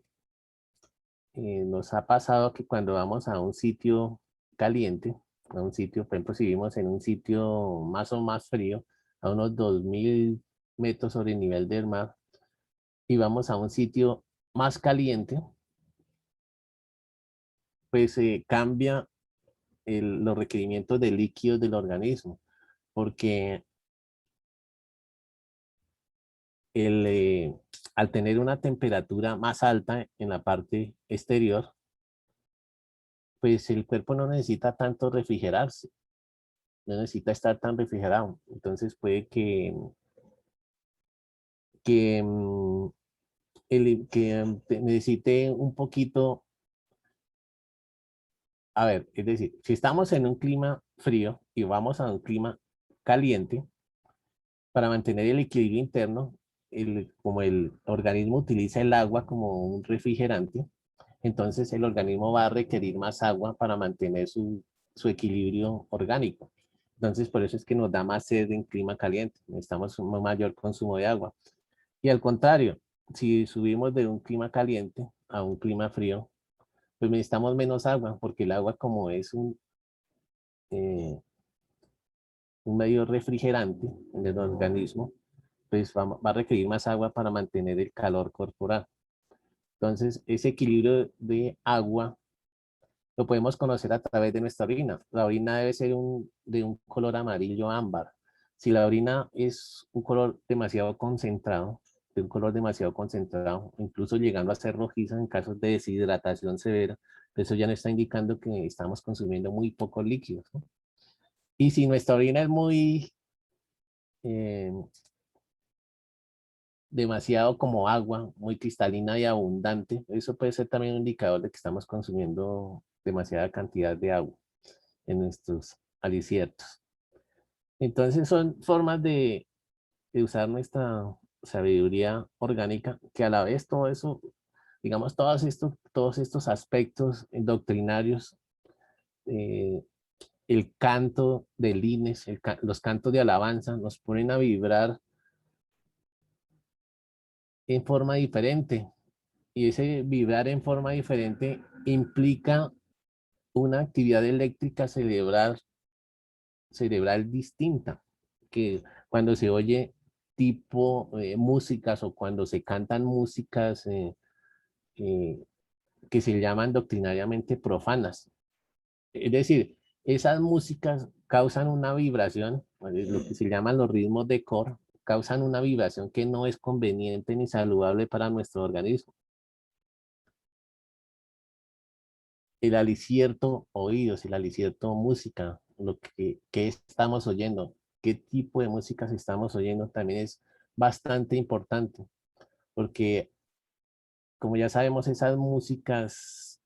nos ha pasado que cuando vamos a un sitio caliente, a un sitio, por ejemplo, si vivimos en un sitio más o más frío, a unos 2000 metros sobre el nivel del mar, y vamos a un sitio más caliente, pues cambia los requerimientos de líquidos del organismo, porque al tener una temperatura más alta en la parte exterior, pues el cuerpo no necesita tanto refrigerarse, no necesita estar tan refrigerado. Entonces puede que, mm, necesite un poquito, a ver, es decir, si estamos en un clima frío y vamos a un clima caliente, para mantener el equilibrio interno, como el organismo utiliza el agua como un refrigerante, entonces el organismo va a requerir más agua para mantener su equilibrio orgánico. Entonces, por eso es que nos da más sed en clima caliente. Necesitamos un mayor consumo de agua. Y al contrario, si subimos de un clima caliente a un clima frío, pues necesitamos menos agua, porque el agua, como es un medio refrigerante en el organismo, pues va a requerir más agua para mantener el calor corporal. Entonces, ese equilibrio de agua lo podemos conocer a través de nuestra orina. La orina debe ser de un color amarillo ámbar. Si la orina es un color demasiado concentrado, de un color demasiado concentrado, incluso llegando a ser rojiza en casos de deshidratación severa, eso ya nos está indicando que estamos consumiendo muy pocos líquidos, ¿no? Y si nuestra orina es muy eh, demasiado como agua, muy cristalina y abundante, eso puede ser también un indicador de que estamos consumiendo demasiada cantidad de agua en nuestros aliciertos. Entonces son formas de usar nuestra sabiduría orgánica, que a la vez todo eso, digamos, todos estos aspectos doctrinarios, eh, el canto de lines, los cantos de alabanza, nos ponen a vibrar en forma diferente. Y ese vibrar en forma diferente implica una actividad eléctrica cerebral distinta, que cuando se oye tipo músicas o cuando se cantan músicas eh, que se llaman doctrinariamente profanas. Es decir, esas músicas causan una vibración, lo que se llaman los ritmos de coro, causan una vibración que no es conveniente ni saludable para nuestro organismo. El alicierto oídos, el alicierto música, que estamos oyendo, qué tipo de músicas estamos oyendo también es bastante importante, porque como ya sabemos, esas músicas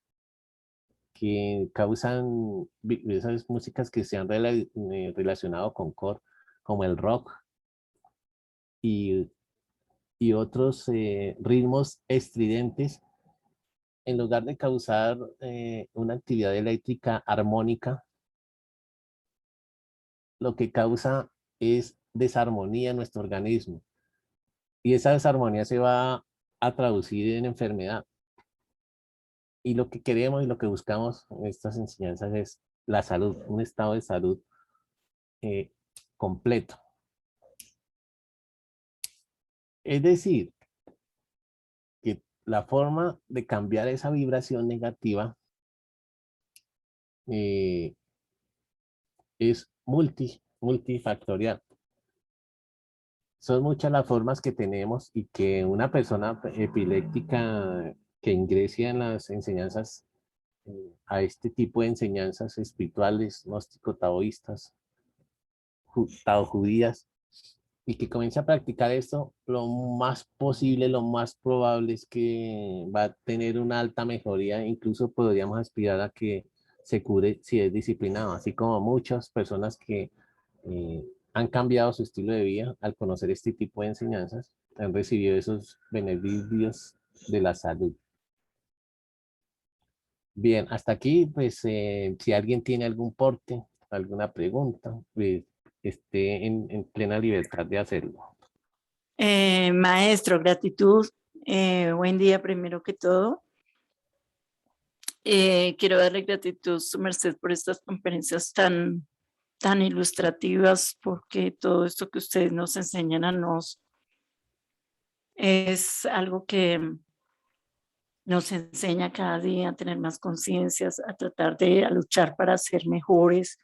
que causan, esas músicas que se han relacionado con core, como el rock y, y otros ritmos estridentes, en lugar de causar una actividad eléctrica armónica, lo que causa es desarmonía en nuestro organismo. Y esa desarmonía se va a traducir en enfermedad. Y lo que queremos y lo que buscamos en estas enseñanzas es la salud, un estado de salud eh, completo. Es decir, que la forma de cambiar esa vibración negativa eh, es multifactorial. Son muchas las formas que tenemos y que una persona epiléptica que ingrese en las enseñanzas a este tipo de enseñanzas espirituales, gnóstico-taoístas, tao-judías, y que comience a practicar esto, lo más posible, lo más probable es que va a tener una alta mejoría, incluso podríamos aspirar a que se cure si es disciplinado, así como muchas personas que han cambiado su estilo de vida al conocer este tipo de enseñanzas, han recibido esos beneficios de la salud. Bien, hasta aquí, pues si alguien tiene algún porte, alguna pregunta, pues, esté en plena libertad de hacerlo. Maestro, gratitud. Buen día primero que todo. Quiero darle gratitud, su merced, por estas conferencias tan ilustrativas, porque todo esto que ustedes nos enseñan a nos es algo que nos enseña cada día a tener más conciencias, a tratar a luchar para ser mejores,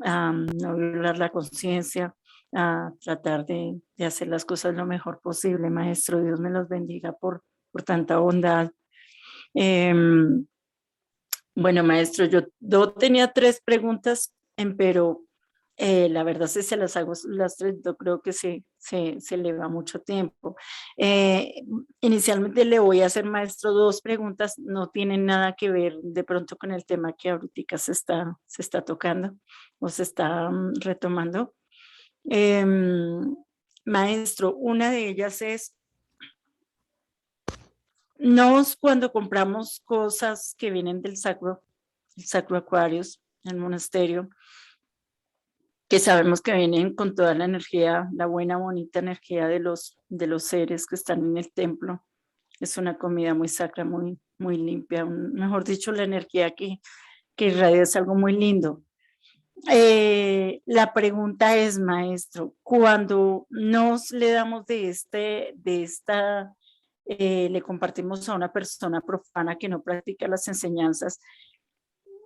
a no violar la conciencia, a tratar de hacer las cosas lo mejor posible. Maestro, Dios me los bendiga por tanta bondad. Bueno, maestro, yo tenía 3 preguntas, pero la verdad si se las hago las 3, yo creo que se le va mucho tiempo. Inicialmente le voy a hacer, maestro, 2 preguntas, no tienen nada que ver de pronto con el tema que ahorita se está tocando o se está retomando. Maestro, una de ellas es, cuando compramos cosas que vienen del Sacro Aquarius, el monasterio, que sabemos que vienen con toda la energía, la buena, bonita energía de los seres que están en el templo. Es una comida muy sacra, muy limpia, mejor dicho, la energía que irradia es algo muy lindo. La pregunta es, maestro, cuando nos le damos le compartimos a una persona profana que no practica las enseñanzas,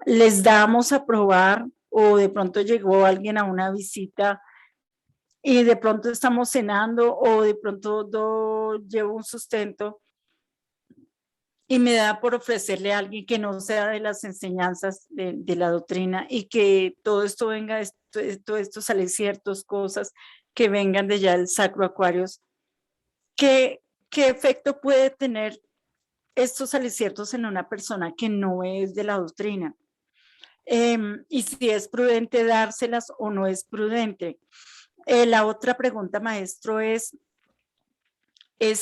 les damos a probar, o de pronto llegó alguien a una visita y de pronto estamos cenando, o de pronto llevo un sustento y me da por ofrecerle a alguien que no sea de las enseñanzas de la doctrina, y que todo esto venga, todos estos ciertas cosas que vengan de ya del Sacro Aquarius. ¿Qué efecto puede tener estos aliciertos en una persona que no es de la doctrina? Y si es prudente dárselas o no es prudente. La otra pregunta, maestro, es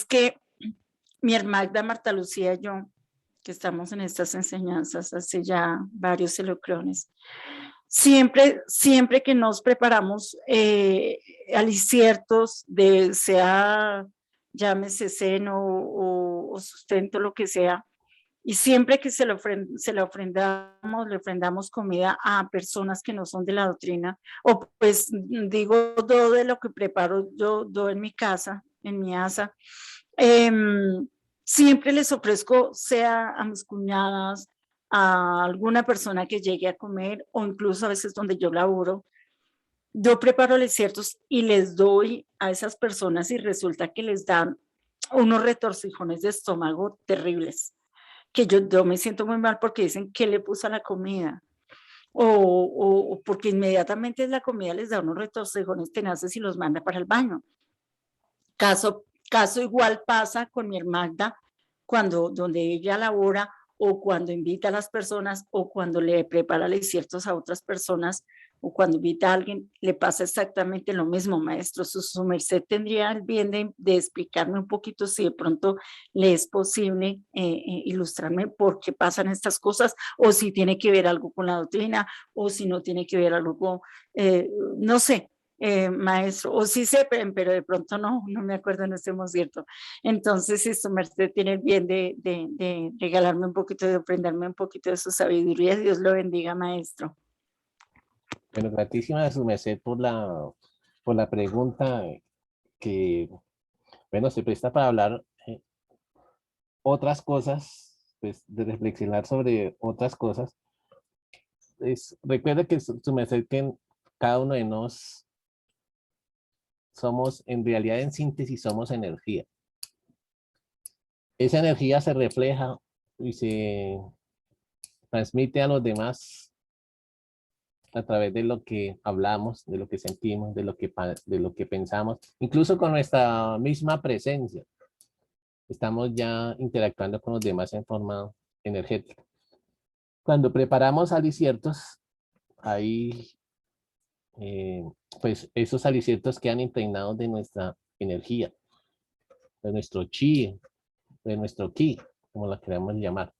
que mi hermana Marta Lucía y yo, que estamos en estas enseñanzas hace ya varios elocrones, siempre que nos preparamos aliciertos, sea llámese seno o sustento, lo que sea, y siempre que le ofrendamos comida a personas que no son de la doctrina, o pues digo, todo de lo que preparo yo en mi casa, en mi asa, siempre les ofrezco, sea a mis cuñadas, a alguna persona que llegue a comer, o incluso a veces donde yo laboro, yo preparo ciertos y les doy a esas personas, y resulta que les dan unos retorcijones de estómago terribles, que yo me siento muy mal porque dicen que le puso a la comida, o porque inmediatamente la comida les da unos retorcijones tenaces y los manda para el baño. Caso igual pasa con mi hermana, donde ella labora, o cuando invita a las personas, o cuando le prepara ciertos a otras personas, o cuando invita a alguien, le pasa exactamente lo mismo, maestro. Su merced tendría el bien de explicarme un poquito, si de pronto le es posible ilustrarme por qué pasan estas cosas, o si tiene que ver algo con la doctrina, o si no tiene que ver algo con, no sé, maestro, o sí sé, pero de pronto no me acuerdo, no estemos cierto. Entonces, si su merced tiene el bien de regalarme un poquito, de aprenderme un poquito de su sabiduría, Dios lo bendiga, maestro. Bueno, gratísima a su merced por la pregunta, que, bueno, se presta para hablar otras cosas, pues de reflexionar sobre otras cosas. Recuerda que su merced, que cada uno de nosotros somos, en realidad, en síntesis, somos energía. Esa energía se refleja y se transmite a los demás a través de lo que hablamos, de lo que sentimos, de lo que pensamos, incluso con nuestra misma presencia. Estamos ya interactuando con los demás en forma energética. Cuando preparamos aliciertos, hay pues esos aliciertos quedan impregnados de nuestra energía, de nuestro chi, de nuestro ki, como la queramos llamar.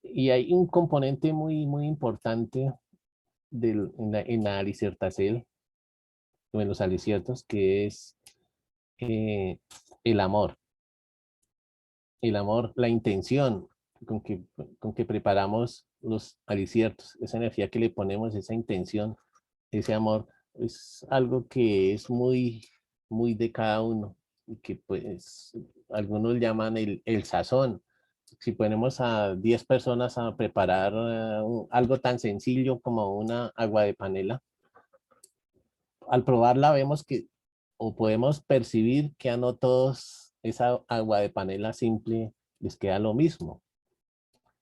Y hay un componente muy importante en la aliciertacel, o en los aliciertos, que es el amor. El amor, la intención con que preparamos los aliciertos, esa energía que le ponemos, esa intención, ese amor, es algo que es muy de cada uno y que pues algunos llaman el sazón. Si ponemos a 10 personas a preparar algo tan sencillo como una agua de panela, al probarla vemos que, o podemos percibir que a no todos esa agua de panela simple les queda lo mismo.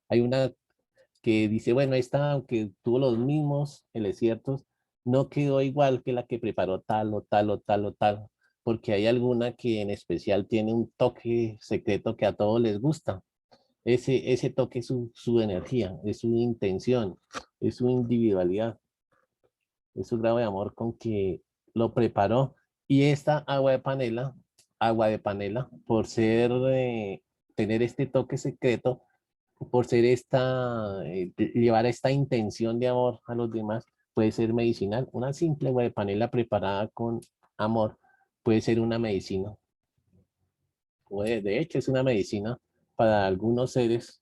Hay una que dice, bueno, esta, aunque tuvo los mismos aliciertos, no quedó igual que la que preparó tal o tal o tal o tal, porque hay alguna que en especial tiene un toque secreto que a todos les gusta. Ese toque es su energía, es su intención, es su individualidad, es su grado de amor con que lo preparó. Y esta agua de panela, por ser, tener este toque secreto, por ser llevar esta intención de amor a los demás, puede ser medicinal. Una simple agua de panela preparada con amor puede ser una medicina. De hecho, es una medicina para algunos seres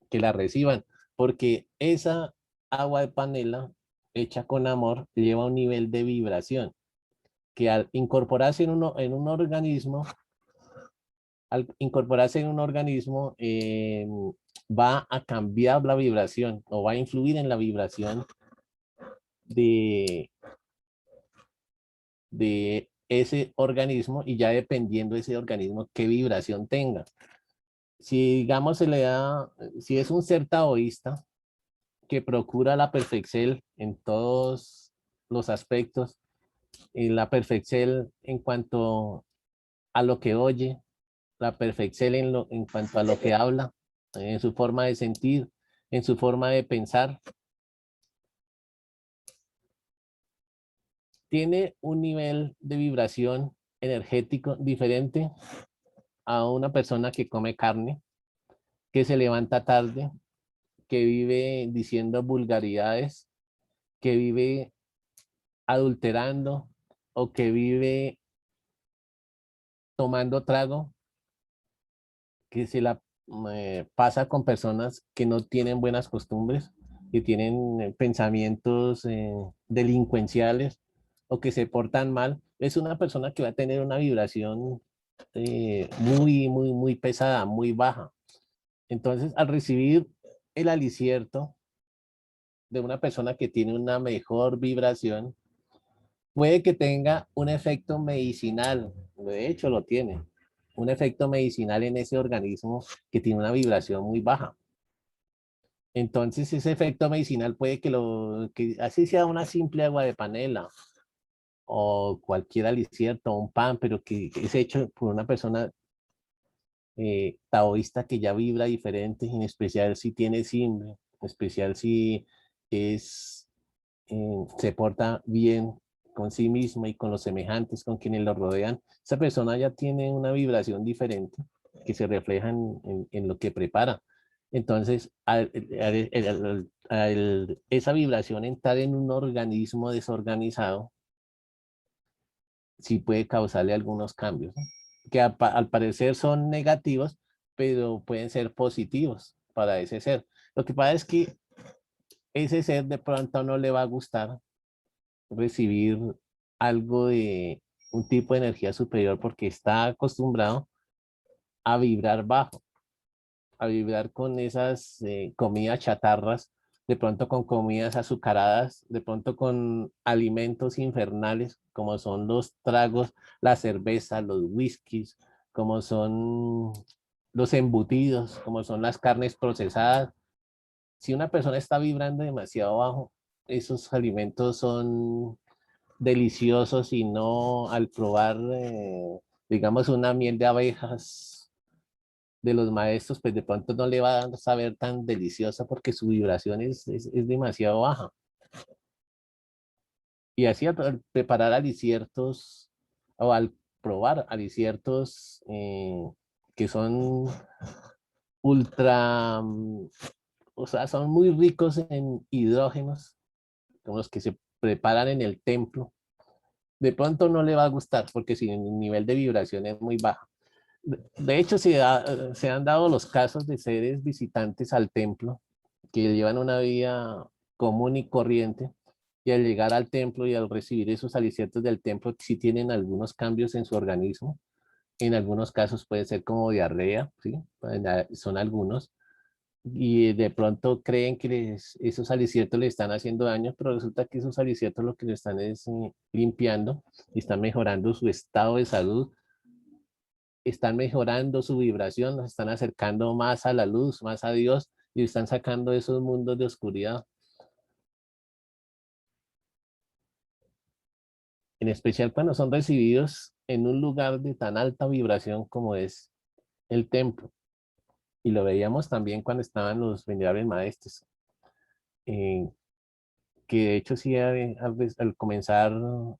que la reciban, porque esa agua de panela hecha con amor lleva un nivel de vibración que al incorporarse en un organismo, va a cambiar la vibración o va a influir en la vibración de ese organismo, y ya dependiendo de ese organismo qué vibración tenga. Si digamos si es un ser taoísta que procura la perfección en todos los aspectos, la perfección en cuanto a lo que oye, la perfección en cuanto a lo que habla, en su forma de sentir, en su forma de pensar, tiene un nivel de vibración energético diferente a una persona que come carne, que se levanta tarde, que vive diciendo vulgaridades, que vive adulterando o que vive tomando trago, que se la pasa con personas que no tienen buenas costumbres, que tienen pensamientos delincuenciales o que se portan mal. Es una persona que va a tener una vibración muy pesada, muy baja. Entonces, al recibir el alicierto de una persona que tiene una mejor vibración, puede que tenga un efecto medicinal, de hecho lo tiene, un efecto medicinal en ese organismo que tiene una vibración muy baja. Entonces ese efecto medicinal puede que así sea una simple agua de panela o cualquier alicierto, un pan, pero que es hecho por una persona taoísta que ya vibra diferente, en especial si tiene simbre, en especial si se porta bien con sí misma y con los semejantes, con quienes lo rodean. Esa persona ya tiene una vibración diferente que se refleja en lo que prepara. Entonces, esa vibración entrar en un organismo desorganizado sí puede causarle algunos cambios, ¿no? Que al parecer son negativos, pero pueden ser positivos para ese ser. Lo que pasa es que ese ser de pronto no le va a gustar recibir algo de un tipo de energía superior porque está acostumbrado a vibrar bajo, a vibrar con esas comidas chatarras, de pronto con comidas azucaradas, de pronto con alimentos infernales como son los tragos, la cerveza, los whiskies, como son los embutidos, como son las carnes procesadas, si una persona está vibrando demasiado bajo, esos alimentos son deliciosos y no al probar, digamos, una miel de abejas de los maestros, pues de pronto no le va a saber tan deliciosa porque su vibración es demasiado baja. Y así al preparar aliciertos o al probar aliciertos que son ultra, o sea, son muy ricos en hidrógenos, como los que se preparan en el templo, de pronto no le va a gustar porque si el nivel de vibración es muy bajo. De hecho, se han dado los casos de seres visitantes al templo que llevan una vida común y corriente y al llegar al templo y al recibir esos aliciertos del templo, sí tienen algunos cambios en su organismo. En algunos casos puede ser como diarrea, ¿sí? Son algunos. Y de pronto creen que esos aliciertos le están haciendo daño, pero resulta que esos aliciertos lo que le están es limpiando y están mejorando su estado de salud, están mejorando su vibración, nos están acercando más a la luz, más a Dios y están sacando esos mundos de oscuridad. En especial cuando son recibidos en un lugar de tan alta vibración como es el templo. Y lo veíamos también cuando estaban los venerables maestros, que de hecho sí al comenzar,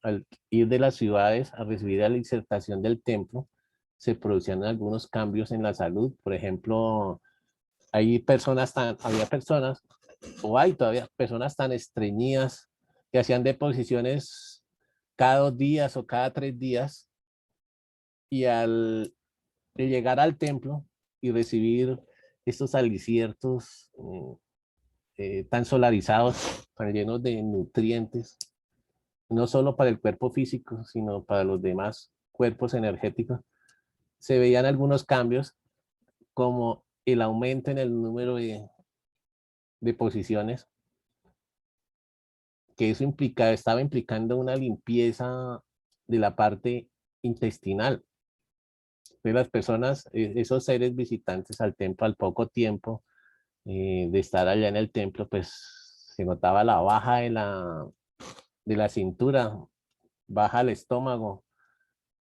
al ir de las ciudades a recibir la disertación del templo, se producían algunos cambios en la salud. Por ejemplo, había personas, o hay todavía personas tan estreñidas que hacían deposiciones cada 2 días o cada 3 días, y al llegar al templo y recibir estos aliciertos tan solarizados, tan llenos de nutrientes, no solo para el cuerpo físico, sino para los demás cuerpos energéticos, se veían algunos cambios como el aumento en el número de posiciones, que eso estaba implicando una limpieza de la parte intestinal de las personas, esos seres visitantes al templo al poco tiempo de estar allá en el templo, pues se notaba la baja de la cintura, baja el estómago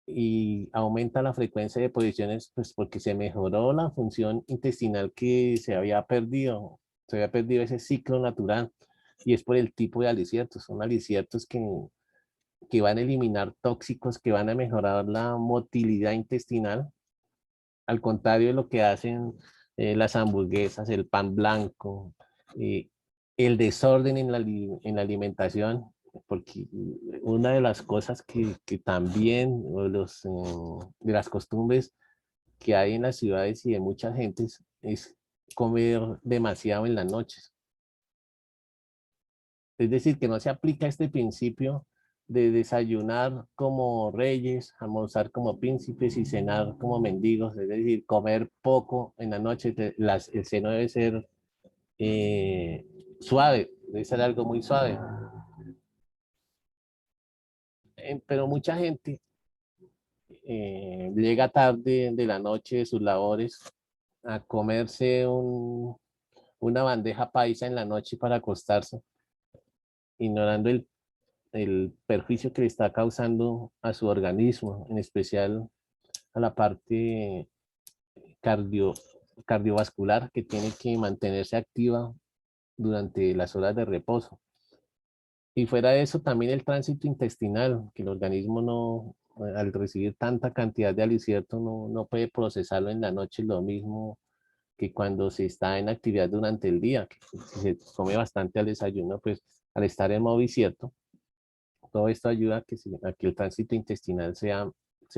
y aumenta la frecuencia de posiciones, pues porque se mejoró la función intestinal que se había perdido ese ciclo natural y es por el tipo de aliciertos, son aliciertos que van a eliminar tóxicos, que van a mejorar la motilidad intestinal, al contrario de lo que hacen las hamburguesas, el pan blanco, eh, el desorden en la alimentación, porque una de las cosas que también, de las costumbres que hay en las ciudades y de muchas gentes, es comer demasiado en las noches. Es decir, que no se aplica este principio de desayunar como reyes, almorzar como príncipes y cenar como mendigos, es decir, comer poco en la noche. El seno debe ser suave, debe ser algo muy suave. Pero mucha gente llega tarde de la noche de sus labores a comerse una bandeja paisa en la noche para acostarse, ignorando el perjuicio que le está causando a su organismo, en especial a la parte cardio, cardiovascular, que tiene que mantenerse activa durante las horas de reposo. Y fuera de eso, también el tránsito intestinal, que el organismo no, al recibir tanta cantidad de alicierto, no puede procesarlo en la noche lo mismo que cuando se está en actividad durante el día, que si se come bastante al desayuno, pues al estar en modo incierto, todo esto ayuda a que el tránsito intestinal sea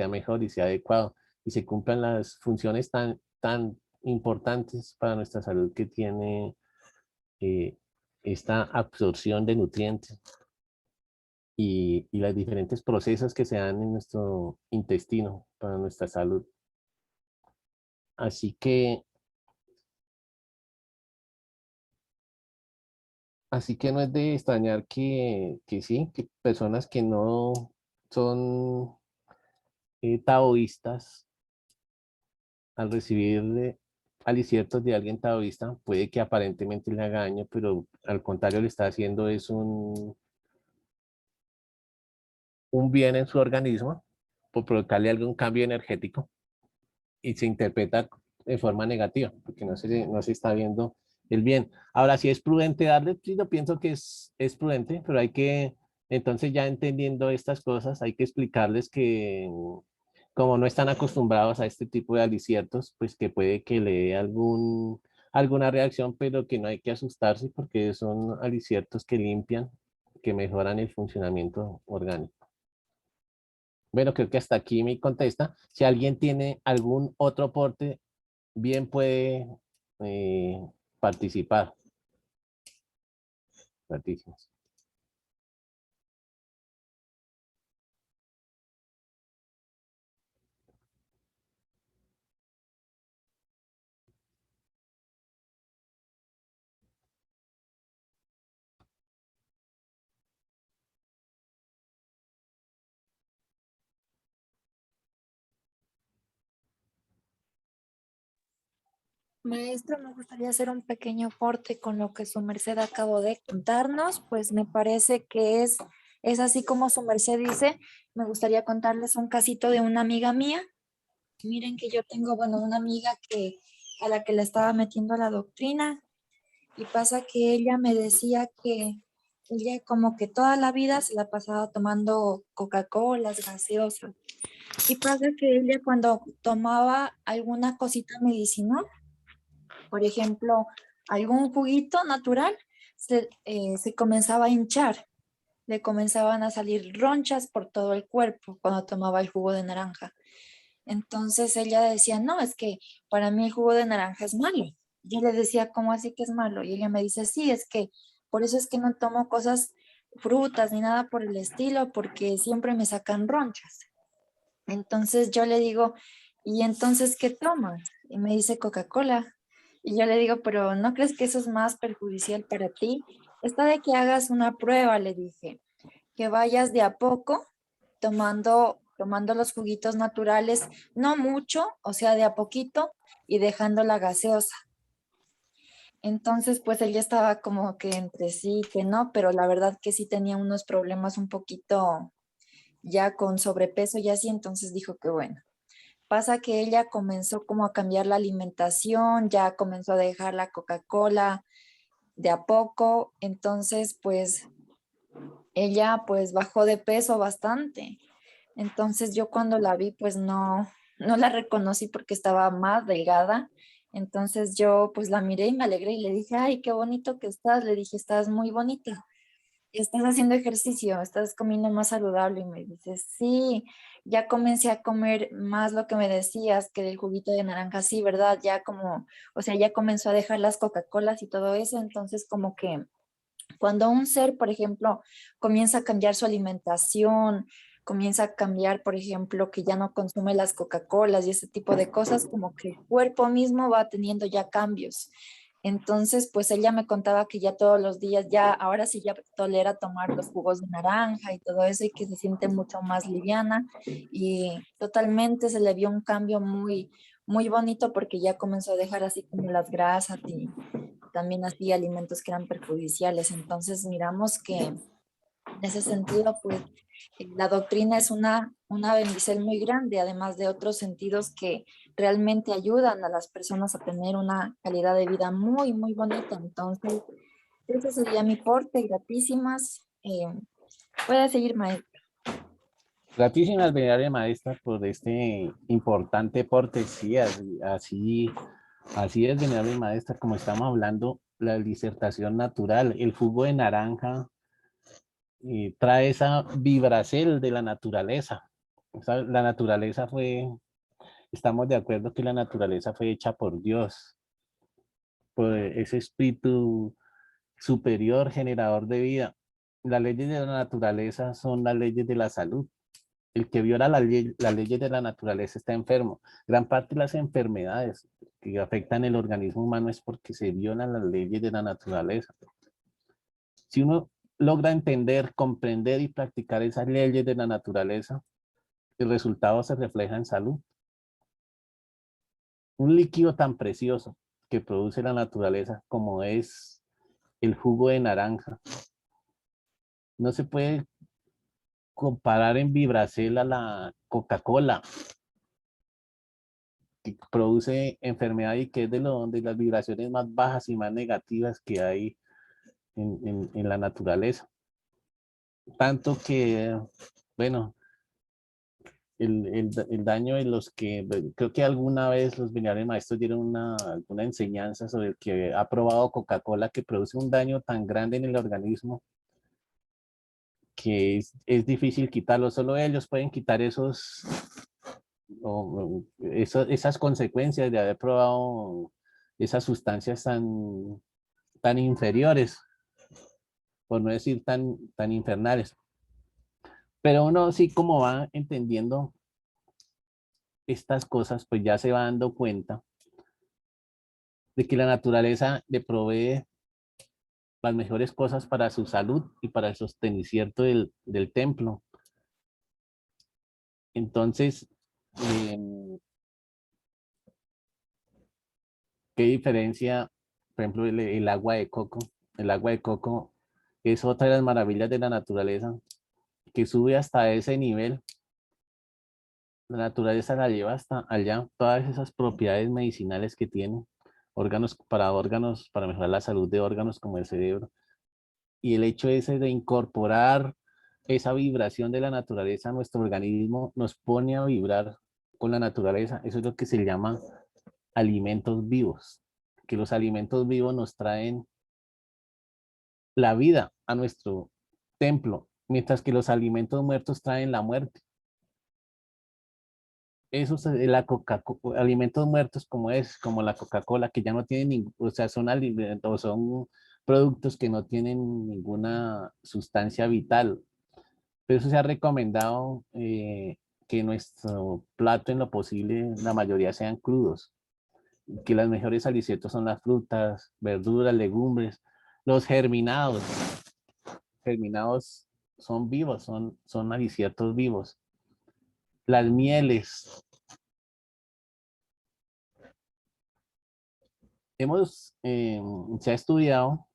mejor y sea adecuado y se cumplan las funciones tan importantes para nuestra salud que tiene eh, esta absorción de nutrientes y los diferentes procesos que se dan en nuestro intestino para nuestra salud. Así que, no es de extrañar que sí, que personas que no son taoístas, al recibir aliciertos de alguien taoísta, puede que aparentemente le haga daño, pero al contrario le está haciendo es un bien en su organismo por provocarle algún cambio energético y se interpreta de forma negativa, porque no se está viendo el bien. Ahora, si es prudente darle, sí, yo pienso que es prudente, pero hay que, entonces ya entendiendo estas cosas, hay que explicarles que como no están acostumbrados a este tipo de aliciertos, pues que puede que le dé alguna reacción, pero que no hay que asustarse porque son aliciertos que limpian, que mejoran el funcionamiento orgánico. Bueno, creo que hasta aquí me contesta. Si alguien tiene algún otro aporte, bien puede eh, participar. Gratísimos. Maestro, me gustaría hacer un pequeño aporte con lo que su merced acabó de contarnos, pues me parece que es así como su merced dice. Me gustaría contarles un casito de una amiga mía. Miren que yo tengo, bueno, una amiga a la que le estaba metiendo a la doctrina y pasa que ella me decía que ella como que toda la vida se la pasaba tomando Coca-Colas, gaseosas. Y pasa que ella cuando tomaba alguna cosita medicinal, por ejemplo, algún juguito natural, se comenzaba a hinchar, le comenzaban a salir ronchas por todo el cuerpo cuando tomaba el jugo de naranja. Entonces ella decía, no, es que para mí el jugo de naranja es malo. Yo le decía, ¿cómo así que es malo? Y ella me dice, sí, es que por eso es que no tomo cosas, frutas ni nada por el estilo, porque siempre me sacan ronchas. Entonces yo le digo, ¿y entonces qué tomas? Y me dice Coca-Cola. Y yo le digo, pero ¿no crees que eso es más perjudicial para ti? Está de que hagas una prueba, le dije, que vayas de a poco tomando los juguitos naturales, no mucho, o sea, de a poquito y dejando la gaseosa. Entonces, pues ella estaba como que entre sí, que no, pero la verdad que sí tenía unos problemas un poquito ya con sobrepeso y así, entonces dijo que bueno. Pasa que ella comenzó como a cambiar la alimentación, ya comenzó a dejar la Coca-Cola de a poco, entonces pues ella pues bajó de peso bastante. Entonces yo cuando la vi pues no la reconocí porque estaba más delgada. Entonces yo pues la miré y me alegré y le dije, ay, qué bonito que estás. Le dije, estás muy bonita. ¿Estás haciendo ejercicio? ¿Estás comiendo más saludable? Y me dice, sí, ya comencé a comer más lo que me decías, que del juguito de naranja, sí, ¿verdad? Ya como, o sea, ya comenzó a dejar las Coca-Colas y todo eso, entonces como que cuando un ser, por ejemplo, comienza a cambiar su alimentación, comienza a cambiar, por ejemplo, que ya no consume las Coca-Colas y ese tipo de cosas, como que el cuerpo mismo va teniendo ya cambios. Entonces, pues ella me contaba que ya todos los días, ya ahora sí ya tolera tomar los jugos de naranja y todo eso y que se siente mucho más liviana y totalmente se le vio un cambio muy bonito porque ya comenzó a dejar así como las grasas y también así alimentos que eran perjudiciales. Entonces miramos que en ese sentido, pues la doctrina es una bendición muy grande, además de otros sentidos que realmente ayudan a las personas a tener una calidad de vida muy bonita. Entonces, ese sería mi porte, gratísimas. Puede seguir, maestro. Gratísimas, venerable maestra, por este importante aporte. Sí, así es, venerable maestra, como estamos hablando, la disertación natural, el jugo de naranja trae esa vibracel de la naturaleza. La naturaleza estamos de acuerdo que la naturaleza fue hecha por Dios, por ese espíritu superior, generador de vida. Las leyes de la naturaleza son las leyes de la salud. El que viola las leyes de la naturaleza está enfermo. Gran parte de las enfermedades que afectan el organismo humano es porque se violan las leyes de la naturaleza. Si uno logra entender, comprender y practicar esas leyes de la naturaleza, el resultado se refleja en salud. un líquido tan precioso que produce la naturaleza como es el jugo de naranja. No se puede comparar en vibracel a la Coca-Cola, que produce enfermedad y que es de las vibraciones más bajas y más negativas que hay en la naturaleza. Tanto que, bueno, el daño de los que, creo que alguna vez los venerales maestros dieron una enseñanza sobre el que ha probado Coca-Cola, que produce un daño tan grande en el organismo que es difícil quitarlo. Solo ellos pueden quitar esas consecuencias de haber probado esas sustancias tan inferiores, por no decir tan infernales. Pero uno sí, como va entendiendo estas cosas, pues ya se va dando cuenta de que la naturaleza le provee las mejores cosas para su salud y para el sostenimiento del templo. Entonces, ¿qué diferencia, por ejemplo, el agua de coco? El agua de coco es otra de las maravillas de la naturaleza, que sube hasta ese nivel. La naturaleza la lleva hasta allá, todas esas propiedades medicinales que tiene, órganos, para mejorar la salud de órganos como el cerebro. Y el hecho ese de incorporar esa vibración de la naturaleza a nuestro organismo nos pone a vibrar con la naturaleza. Eso es lo que se llama alimentos vivos, que los alimentos vivos nos traen la vida a nuestro templo, mientras que los alimentos muertos traen la muerte. Esos alimentos muertos como la Coca-Cola, que ya no tienen ningún, o sea, son alimentos, son productos que no tienen ninguna sustancia vital. Pero eso se ha recomendado que nuestro plato en lo posible, la mayoría sean crudos, que las mejores alicientos son las frutas, verduras, legumbres, los germinados. Germinados son vivos, son aliciertos vivos. Las mieles. Se ha estudiado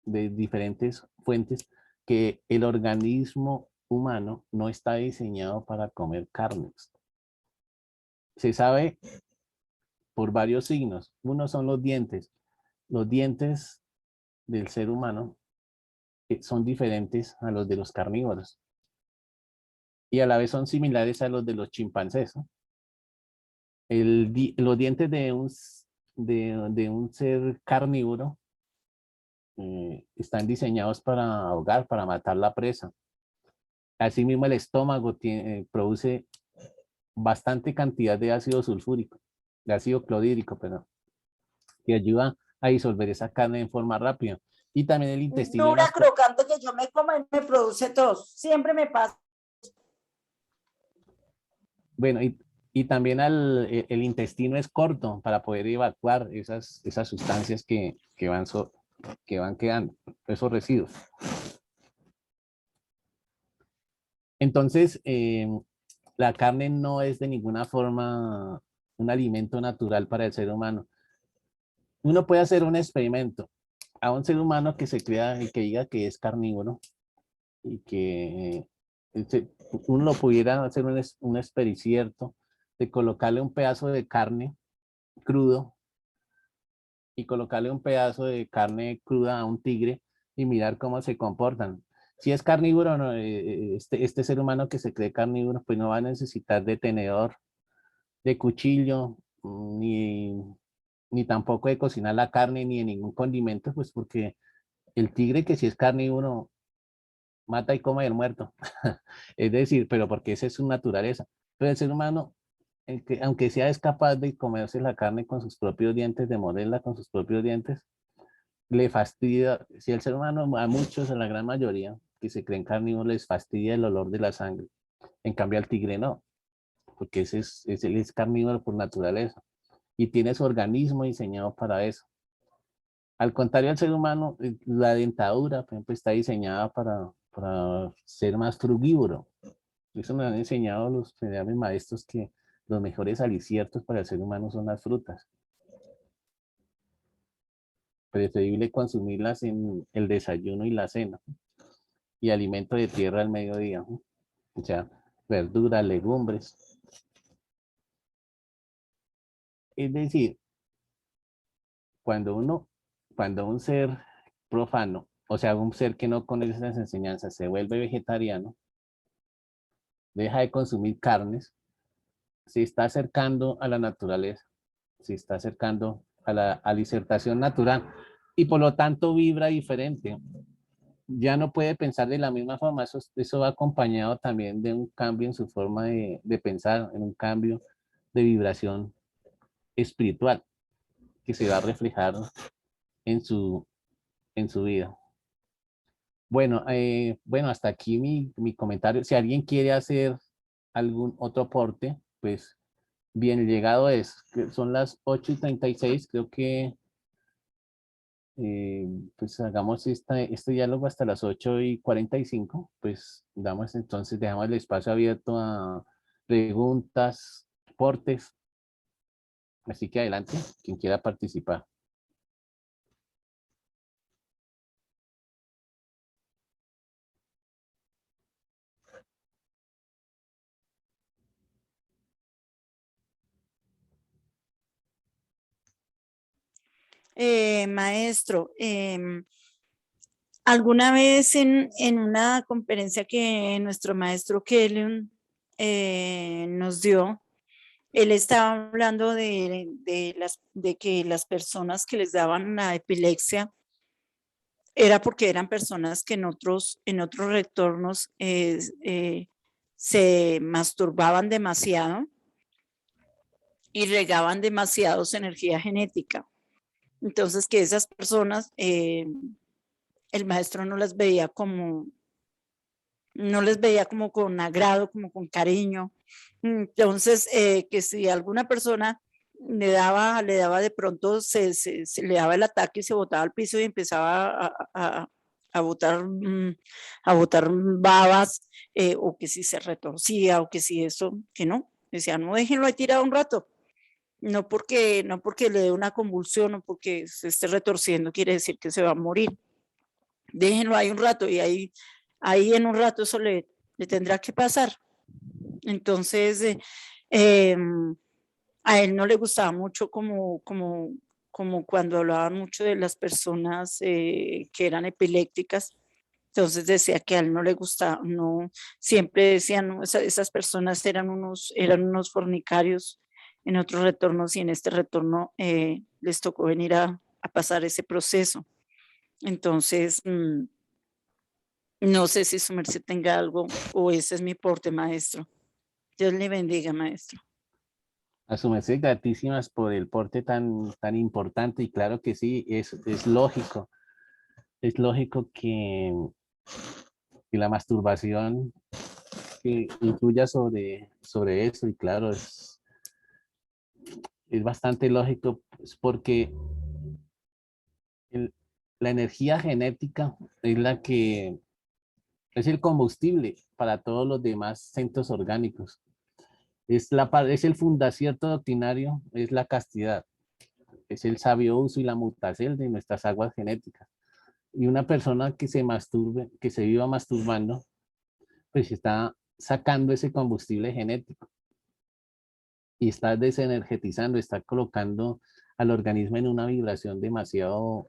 de diferentes fuentes que el organismo humano no está diseñado para comer carnes. Se sabe por varios signos. Uno son los dientes. Los dientes del ser humano son diferentes a los de los carnívoros y a la vez son similares a los de los chimpancés, ¿no? Los dientes de un ser carnívoro están diseñados para ahogar, para matar la presa. Asimismo, el estómago produce bastante cantidad de ácido sulfúrico, de ácido clorhídrico, perdón, que ayuda a disolver esa carne en forma rápida. Y también el intestino. Dura, crocante, que yo me como y me produce tos. Siempre me pasa. Bueno, y también el intestino es corto para poder evacuar esas sustancias que van quedando, esos residuos. Entonces, la carne no es de ninguna forma un alimento natural para el ser humano. Uno puede hacer un experimento a un ser humano que se crea y que diga que es carnívoro y que uno lo pudiera hacer un experimento de colocarle un pedazo de carne crudo y colocarle un pedazo de carne cruda a un tigre y mirar cómo se comportan. Si es carnívoro, no, este ser humano que se cree carnívoro, pues no va a necesitar de tenedor, de cuchillo, ni tampoco de cocinar la carne, ni de ningún condimento, pues porque el tigre que si es carnívoro, mata y come el muerto. Es decir, pero porque esa es su naturaleza. Pero el ser humano, aunque sea es capaz de comerse la carne con sus propios dientes, de morderla con sus propios dientes, le fastidia, si el ser humano, a muchos, a la gran mayoría, que se creen carnívoros, les fastidia el olor de la sangre. En cambio al tigre no, porque él es carnívoro por naturaleza y tiene su organismo diseñado para eso. Al contrario al ser humano, la dentadura, por ejemplo, está diseñada para ser más frugívoro. Eso me han enseñado los generales maestros que los mejores aliciertos para el ser humano son las frutas. Preferible consumirlas en el desayuno y la cena, y alimento de tierra al mediodía, ¿no? O sea, verduras, legumbres. Es decir, cuando un ser profano, o sea, un ser que no conoce las enseñanzas, se vuelve vegetariano, deja de consumir carnes, se está acercando a la naturaleza, se está acercando a la disertación natural, y por lo tanto vibra diferente. Ya no puede pensar de la misma forma. Eso va acompañado también de un cambio en su forma de pensar, en un cambio de vibración espiritual que se va a reflejar en su, en su vida. Bueno, hasta aquí mi comentario. Si alguien quiere hacer algún otro aporte, pues bien, llegado es, que son las 8:36, creo que pues hagamos este diálogo hasta las 8:45, pues dejamos el espacio abierto a preguntas, aportes, así que adelante, quien quiera participar. Maestro, alguna vez en una conferencia que nuestro maestro Kellum nos dio, él estaba hablando de que las personas que les daban la epilepsia era porque eran personas que en otros retornos se masturbaban demasiado y regaban demasiado su energía genética. Entonces que esas personas, el maestro no les veía como con agrado, como con cariño. Entonces, que si alguna persona le daba de pronto, se le daba el ataque y se botaba al piso y empezaba a botar, a botar babas, o que si se retorcía, o que si eso, que no. Decía, no, déjenlo ahí tirado un rato. No porque le dé una convulsión o porque se esté retorciendo, quiere decir que se va a morir. Déjenlo ahí un rato y ahí en un rato eso le tendrá que pasar. Entonces, a él no le gustaba mucho como cuando hablaban mucho de las personas que eran epilépticas. Entonces decía que a él no le gustaba, no, siempre decían, no, esas personas eran unos fornicarios en otros retornos, y en este retorno les tocó venir a pasar ese proceso. Entonces, no sé si su merced tenga algo o ese es mi porte, maestro. Dios le bendiga, maestro. A su merced, gratísimas por el porte tan importante, y claro que sí, es lógico. Es lógico que la masturbación que influya sobre eso, y claro, es bastante lógico, pues, porque la energía genética es es el combustible para todos los demás centros orgánicos. Es el fundacierto doctrinario, es la castidad, es el sabio uso y la mutacel de nuestras aguas genéticas. Y una persona que se masturbe, que se viva masturbando, pues está sacando ese combustible genético y está desenergetizando, está colocando al organismo en una vibración demasiado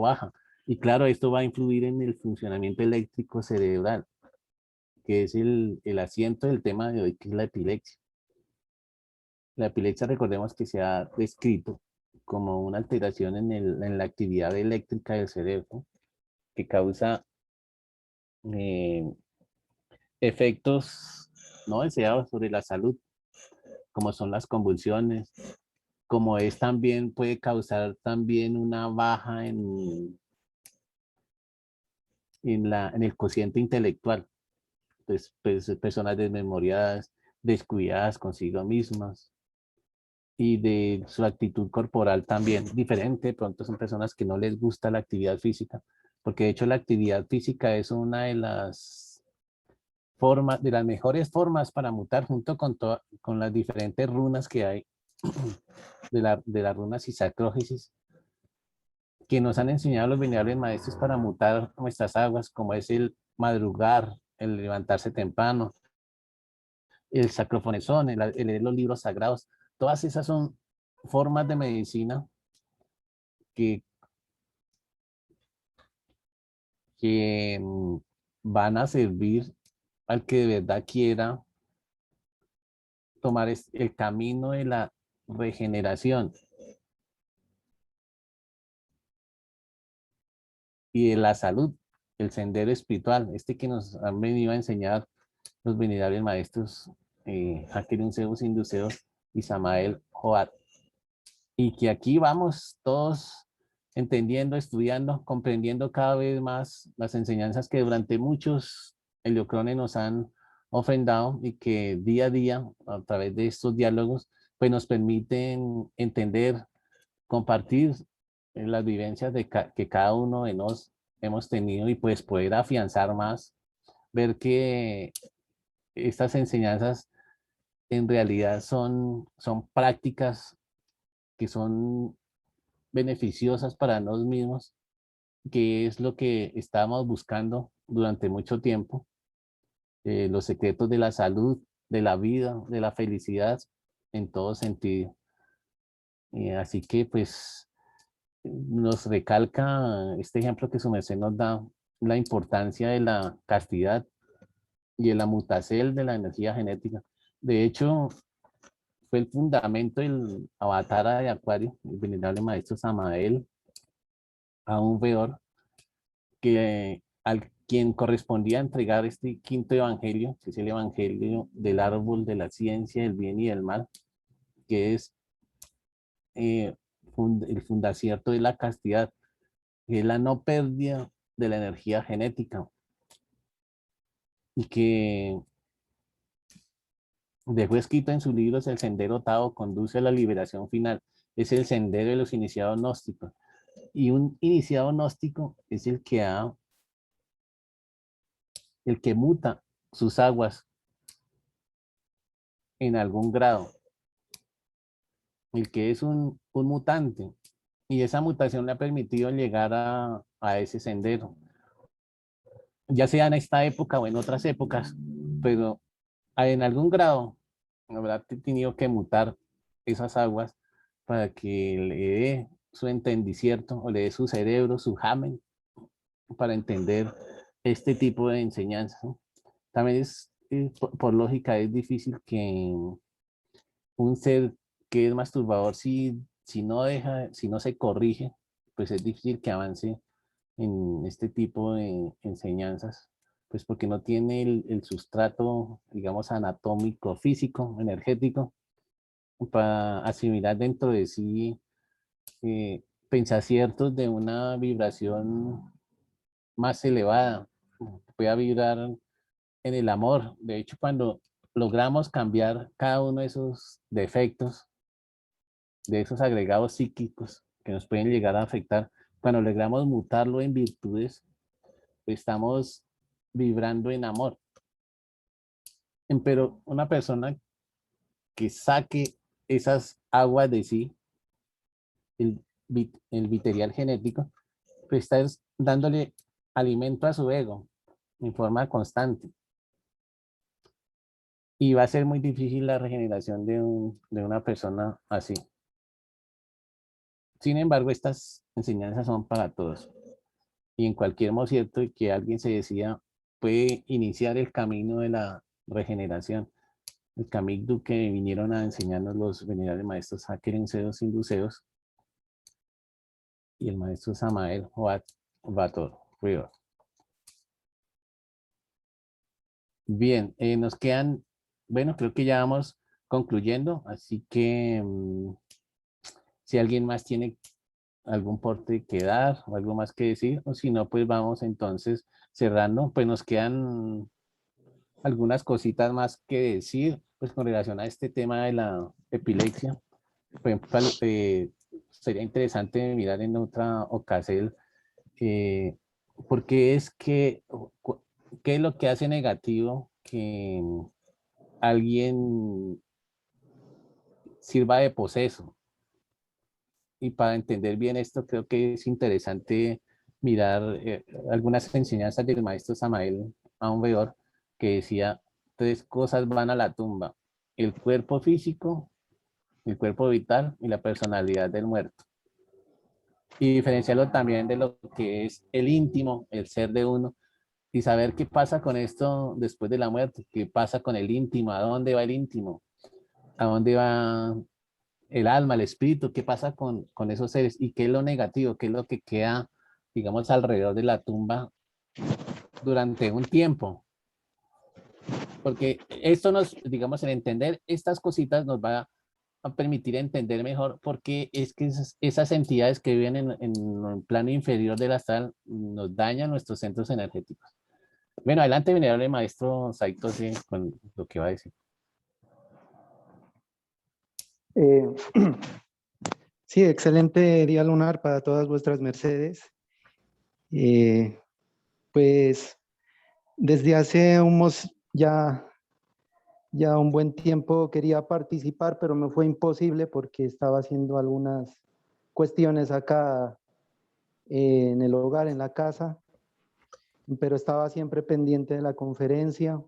baja. Y claro, esto va a influir en el funcionamiento eléctrico cerebral, que es el asiento del tema de hoy, que es la epilepsia. La epilepsia, recordemos que se ha descrito como una alteración en la actividad eléctrica del cerebro, que causa efectos no deseados sobre la salud, como son las convulsiones, como también puede causar también una baja en el cociente intelectual. Pues, personas desmemoriadas, descuidadas consigo mismas, y de su actitud corporal también diferente. De pronto son personas que no les gusta la actividad física, porque de hecho la actividad física es una de las de las mejores formas para mutar junto con las diferentes runas que hay de las runas y sacrófisis que nos han enseñado los venerables maestros para mutar nuestras aguas, como es el madrugar, el levantarse temprano, el sacrofonesón, el leer los libros sagrados. Todas esas son formas de medicina que, que van a servir al que de verdad quiera tomar el camino de la regeneración y de la salud, el sendero espiritual, que nos han venido a enseñar los venerables maestros Hakerin Zeus Induceos y Samael Joad. Y que aquí vamos todos entendiendo, estudiando, comprendiendo cada vez más las enseñanzas que durante muchos heliocrones nos han ofrendado y que día a día, a través de estos diálogos, pues nos permiten entender, compartir las vivencias que cada uno de nosotros hemos tenido y pues poder afianzar más, ver que estas enseñanzas en realidad son prácticas que son beneficiosas para nosotros mismos, que es lo que estábamos buscando durante mucho tiempo, los secretos de la salud, de la vida, de la felicidad en todo sentido. Así que pues nos recalca este ejemplo que su merced nos da, la importancia de la castidad y de la mutacel de la energía genética. De hecho, fue el fundamento del avatar de Acuario, el venerable maestro Samael, aún peor, que al quien correspondía entregar este quinto evangelio, que es el evangelio del árbol de la ciencia, del bien y del mal, que es el fundacierto de la castidad, que es la no pérdida de la energía genética, y que dejó escrito en sus libros: el sendero Tao conduce a la liberación final, es el sendero de los iniciados gnósticos. Y un iniciado gnóstico es el que muta sus aguas en algún grado, el que es un mutante, y esa mutación le ha permitido llegar a ese sendero, ya sea en esta época o en otras épocas, pero en algún grado habrá tenido que mutar esas aguas para que le dé su entendicierto o le dé su cerebro, su jamen, para entender este tipo de enseñanza, ¿no? También por lógica, es difícil que un ser que es masturbador, si no se corrige, pues es difícil que avance en este tipo de enseñanzas, pues porque no tiene el sustrato, digamos, anatómico, físico, energético, para asimilar dentro de sí pensaciertos de una vibración más elevada, pueda vibrar en el amor. De hecho, cuando logramos cambiar cada uno de esos defectos, de esos agregados psíquicos que nos pueden llegar a afectar, cuando logramos mutarlo en virtudes, estamos vibrando en amor. Pero una persona que saque esas aguas de sí, el, el viterial genético, pues está dándole alimento a su ego en forma constante. Y va a ser muy difícil la regeneración de una persona así. Sin embargo, estas enseñanzas son para todos. Y en cualquier momento que alguien se decida, puede iniciar el camino de la regeneración. El camino que vinieron a enseñarnos los venerables maestros Hakerin Zeus Induceos y el maestro Samael Joad Bator River. Bien, nos quedan, bueno, creo que ya vamos concluyendo, así que si alguien más tiene algún porte que dar o algo más que decir, o si no, pues vamos entonces cerrando. Pues nos quedan algunas cositas más que decir, pues con relación a este tema de la epilepsia. Por ejemplo, sería interesante mirar en otra ocasión porque qué es lo que hace negativo que alguien sirva de poseso. Y para entender bien esto, creo que es interesante mirar algunas enseñanzas del maestro Samael Aun Weor, que decía, tres cosas van a la tumba: el cuerpo físico, el cuerpo vital y la personalidad del muerto. Y diferenciarlo también de lo que es el íntimo, el ser de uno, y saber qué pasa con esto después de la muerte, qué pasa con el íntimo, a dónde va el íntimo, a dónde va el alma, el espíritu, qué pasa con esos seres y qué es lo negativo, qué es lo que queda, digamos, alrededor de la tumba durante un tiempo. Porque esto nos, digamos, el entender estas cositas nos va a permitir entender mejor porque es que esas entidades que viven en el plano inferior del astral nos dañan nuestros centros energéticos. Bueno, adelante, venerable maestro Saito, sí, con lo que va a decir. Sí, excelente día lunar para todas vuestras mercedes. Pues desde hace ya un buen tiempo quería participar, pero me fue imposible porque estaba haciendo algunas cuestiones acá en el hogar, en la casa, pero estaba siempre pendiente de la conferencia.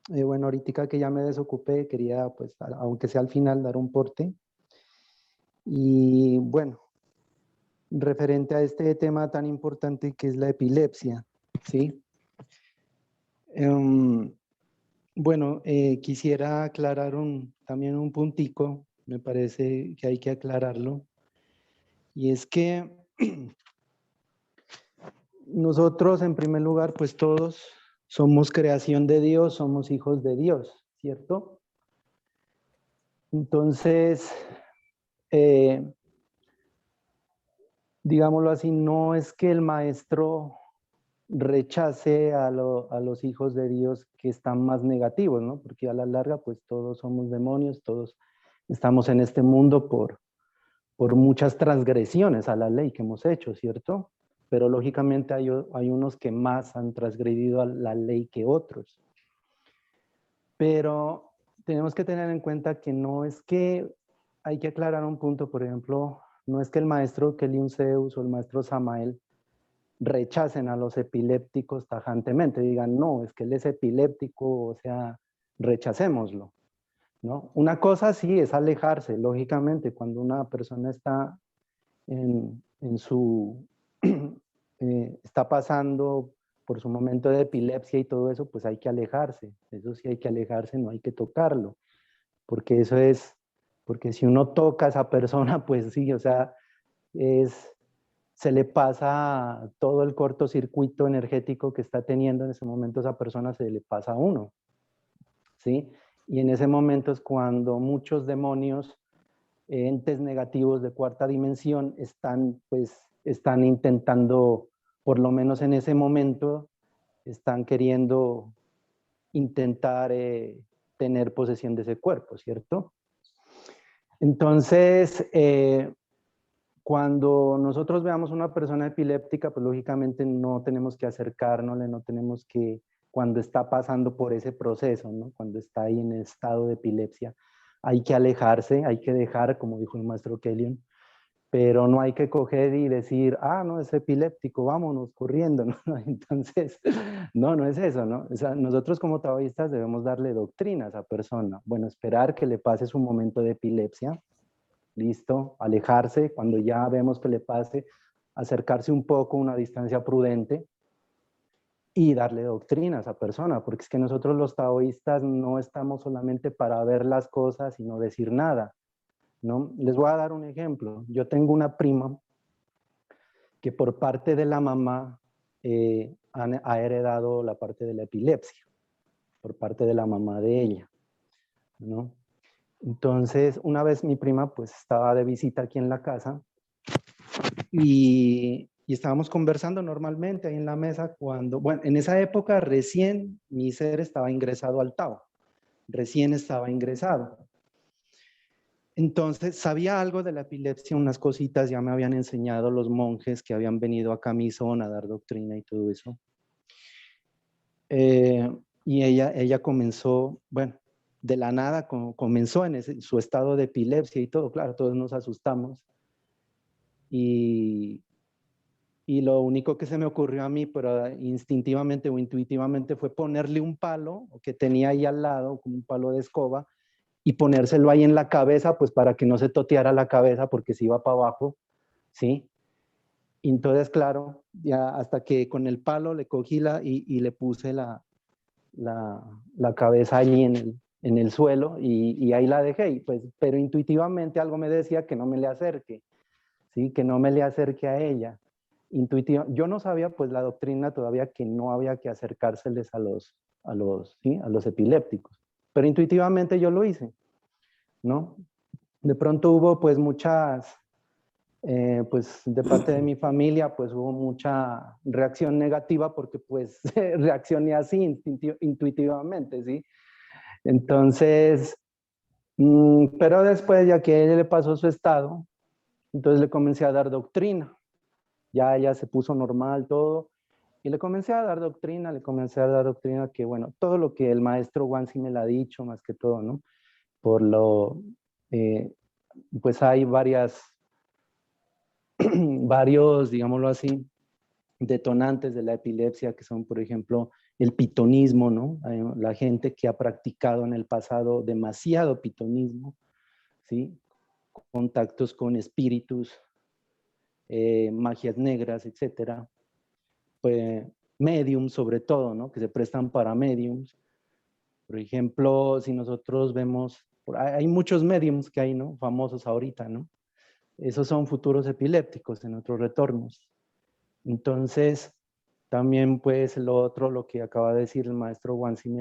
Bueno, ahorita que ya me desocupé, quería, pues, aunque sea al final, dar un porte. Y bueno, referente a este tema tan importante que es la epilepsia, ¿sí? Bueno, quisiera aclarar también un puntico, me parece que hay que aclararlo, y es que nosotros, en primer lugar, pues todos somos creación de Dios, somos hijos de Dios, ¿cierto? Entonces, digámoslo así, no es que el maestro rechace a los hijos de Dios que están más negativos, ¿no? Porque a la larga, pues todos somos demonios, todos estamos en este mundo por muchas transgresiones a la ley que hemos hecho, ¿cierto? Pero lógicamente hay unos que más han transgredido a la ley que otros. Pero tenemos que tener en cuenta que no es que, hay que aclarar un punto, por ejemplo, no es que el maestro Keliun Zeus o el maestro Samael rechacen a los epilépticos tajantemente, digan, no, es que él es epiléptico, o sea, rechacémoslo, ¿no? Una cosa sí es alejarse, lógicamente, cuando una persona está en su, está pasando por su momento de epilepsia y todo eso, pues hay que alejarse, eso sí hay que alejarse, no hay que tocarlo, porque eso es, porque si uno toca a esa persona, pues sí, o sea, se le pasa todo el cortocircuito energético que está teniendo en ese momento esa persona, se le pasa a uno, ¿sí? Y en ese momento es cuando muchos demonios, entes negativos de cuarta dimensión, están intentando, por lo menos en ese momento, están queriendo intentar tener posesión de ese cuerpo, ¿cierto? Entonces, cuando nosotros veamos una persona epiléptica, pues lógicamente no tenemos que acercárnosle, no tenemos que, cuando está pasando por ese proceso, ¿no? Cuando está ahí en estado de epilepsia, hay que alejarse, hay que dejar, como dijo el maestro Keliun, pero no hay que coger y decir, ah, no, es epiléptico, vámonos corriendo, ¿no? Entonces, no es eso, ¿no? O sea, nosotros como taoístas debemos darle doctrina a esa persona. Bueno, esperar que le pase su momento de epilepsia, listo, alejarse, cuando ya vemos que le pase, acercarse un poco a una distancia prudente y darle doctrina a esa persona, porque es que nosotros los taoístas no estamos solamente para ver las cosas y no decir nada, ¿no? Les voy a dar un ejemplo. Yo tengo una prima que por parte de la mamá ha heredado la parte de la epilepsia, por parte de la mamá de ella, ¿no? Entonces, una vez mi prima pues estaba de visita aquí en la casa y estábamos conversando normalmente ahí en la mesa cuando, bueno, en esa época recién mi ser estaba ingresado al Tao, recién estaba ingresado. Entonces, sabía algo de la epilepsia, unas cositas ya me habían enseñado los monjes que habían venido acá a mi zona a dar doctrina y todo eso. y ella comenzó, bueno, de la nada comenzó en su estado de epilepsia y todo, claro, todos nos asustamos. Y lo único que se me ocurrió a mí, pero instintivamente o intuitivamente, fue ponerle un palo que tenía ahí al lado, como un palo de escoba, y ponérselo ahí en la cabeza, pues para que no se toteara la cabeza porque se iba para abajo, ¿sí? Y entonces, claro, ya hasta que con el palo le cogí y le puse la cabeza allí en el suelo y ahí la dejé, y pues, pero intuitivamente algo me decía que no me le acerque, ¿sí? Que no me le acerque a ella. Yo no sabía pues la doctrina todavía que no había que acercárseles ¿sí? A los epilépticos, pero intuitivamente yo lo hice, ¿no? De pronto hubo pues pues de parte de mi familia pues hubo mucha reacción negativa porque pues reaccioné así intuitivamente, ¿sí? Entonces, pero después ya que a ella le pasó su estado, entonces le comencé a dar doctrina. Ya ella se puso normal todo y le comencé a dar doctrina que bueno, todo lo que el maestro Wansi me lo ha dicho más que todo, ¿no? Eh, pues hay varios, digámoslo así, detonantes de la epilepsia que son, por ejemplo, el pitonismo, ¿no? La gente que ha practicado en el pasado demasiado pitonismo, ¿sí? Contactos con espíritus, magias negras, etcétera. Pues, mediums sobre todo, ¿no? Que se prestan para mediums. Por ejemplo, si nosotros vemos, hay muchos mediums que hay, ¿no? Famosos ahorita, ¿no? Esos son futuros epilépticos en otros retornos. Entonces, también pues lo que acaba de decir el maestro Wansi,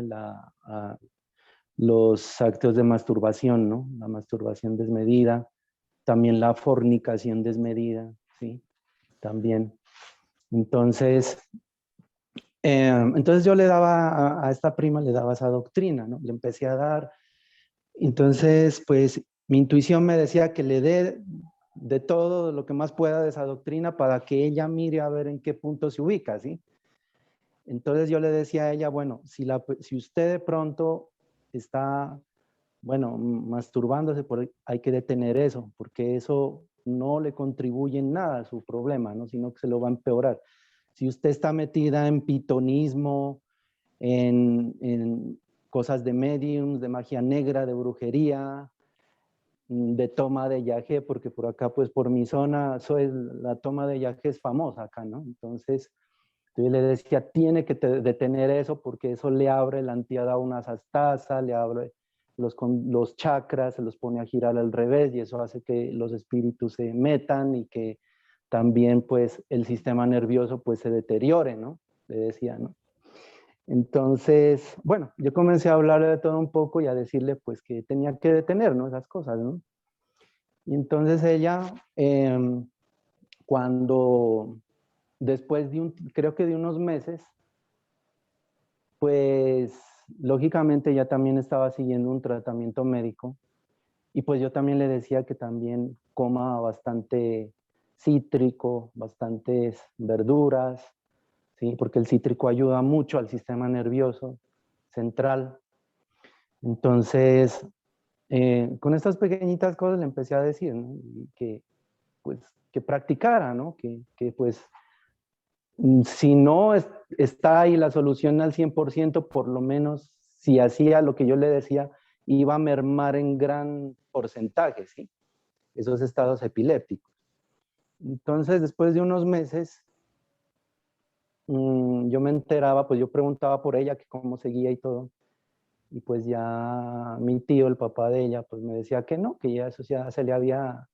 los actos de masturbación, ¿no? La masturbación desmedida, también la fornicación desmedida, ¿sí? También. Entonces yo le daba a esta prima, le daba esa doctrina, ¿no? Le empecé a dar. Entonces, pues mi intuición me decía que le dé de todo lo que más pueda de esa doctrina para que ella mire a ver en qué punto se ubica, ¿sí? Entonces yo le decía a ella, bueno, si usted de pronto está, bueno, masturbándose, hay que detener eso, porque eso no le contribuye en nada a su problema, ¿no? Sino que se lo va a empeorar. Si usted está metida en pitonismo, en cosas de mediums, de magia negra, de brujería, de toma de yagé, porque por acá, pues por mi zona, la toma de yagé es famosa acá, ¿no? Entonces, yo le decía, tiene que detener eso porque eso le abre la antiada a una sastasa, le abre los chakras, se los pone a girar al revés y eso hace que los espíritus se metan y que también pues el sistema nervioso pues se deteriore, ¿no? Le decía, ¿no? Entonces, bueno, yo comencé a hablarle de todo un poco y a decirle pues que tenía que detener, ¿no? Esas cosas, ¿no? Y entonces ella, cuando después creo que de unos meses, pues lógicamente ella también estaba siguiendo un tratamiento médico y pues yo también le decía que también coma bastante cítrico, bastantes verduras, ¿sí? Porque el cítrico ayuda mucho al sistema nervioso central. Entonces, con estas pequeñitas cosas le empecé a decir, ¿no? Que pues que practicara, ¿no? Que pues si no está ahí la solución al 100%, por lo menos si hacía lo que yo le decía, iba a mermar en gran porcentaje, ¿sí? Esos estados epilépticos. Entonces, después de unos meses, yo me enteraba, pues yo preguntaba por ella, que cómo seguía y todo. Y pues ya mi tío, el papá de ella, pues me decía que no, que ya eso ya se le había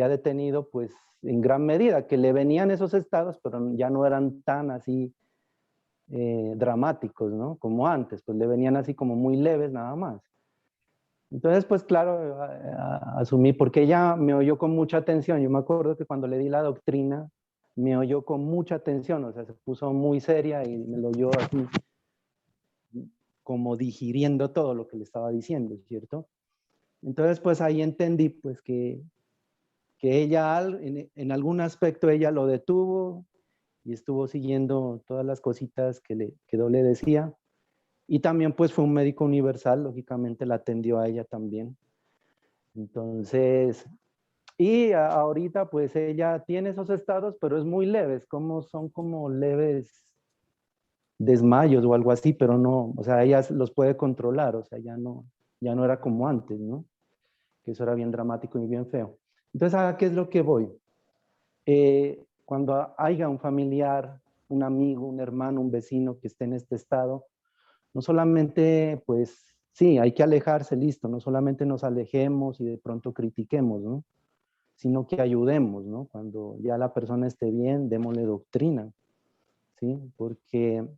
detenido pues en gran medida, que le venían esos estados, pero ya no eran tan así dramáticos, ¿no? Como antes, pues le venían así como muy leves nada más. Entonces, pues claro, asumí, porque ella me oyó con mucha atención. Yo me acuerdo que cuando le di la doctrina, me oyó con mucha atención, o sea, se puso muy seria y me lo oyó así, como digiriendo todo lo que le estaba diciendo, ¿cierto? Entonces, pues ahí entendí, pues que ella en algún aspecto ella lo detuvo y estuvo siguiendo todas las cositas que yo le decía. Y también pues fue un médico universal, lógicamente la atendió a ella también. Entonces, y ahorita pues ella tiene esos estados, pero es muy leves, son como leves desmayos o algo así, pero no, o sea, ella los puede controlar, o sea, ya no era como antes, ¿no? Que eso era bien dramático y bien feo. Entonces, ¿a qué es lo que voy? Cuando haya un familiar, un amigo, un hermano, un vecino que esté en este estado, no solamente, pues, sí, hay que alejarse, listo, no solamente nos alejemos y de pronto critiquemos, ¿no? Sino que ayudemos, ¿no? Cuando ya la persona esté bien, démosle doctrina, ¿sí? Porque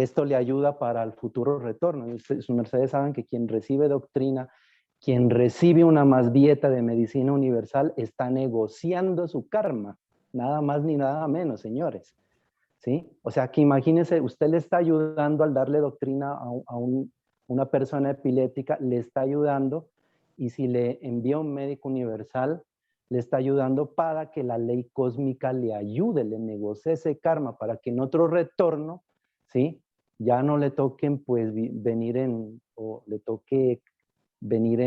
esto le ayuda para el futuro retorno. Sus mercedes saben que quien recibe doctrina, quien recibe una más dieta de medicina universal, está negociando su karma, nada más ni nada menos, señores. ¿Sí? O sea, que imagínense, usted le está ayudando al darle doctrina a una persona epiléptica, le está ayudando, y si le envía un médico universal, le está ayudando para que la ley cósmica le ayude, le negocie ese karma, para que en otro retorno, ¿sí? Ya no le toquen, pues, venir o le toque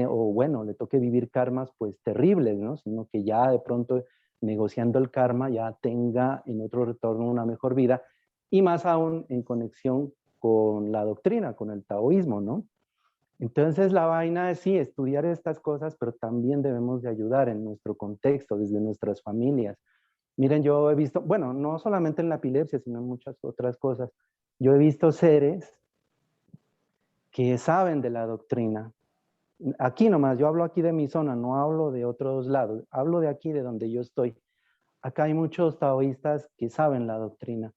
o bueno, le toque vivir karmas, pues, terribles, ¿no? Sino que ya de pronto, negociando el karma, ya tenga en otro retorno una mejor vida, y más aún en conexión con la doctrina, con el taoísmo, ¿no? Entonces la vaina es sí, estudiar estas cosas, pero también debemos de ayudar en nuestro contexto, desde nuestras familias. Miren, yo he visto, bueno, no solamente en la epilepsia, sino en muchas otras cosas, yo he visto seres que saben de la doctrina. Aquí nomás, yo hablo aquí de mi zona, no hablo de otros lados, hablo de aquí, de donde yo estoy. Acá hay muchos taoístas que saben la doctrina,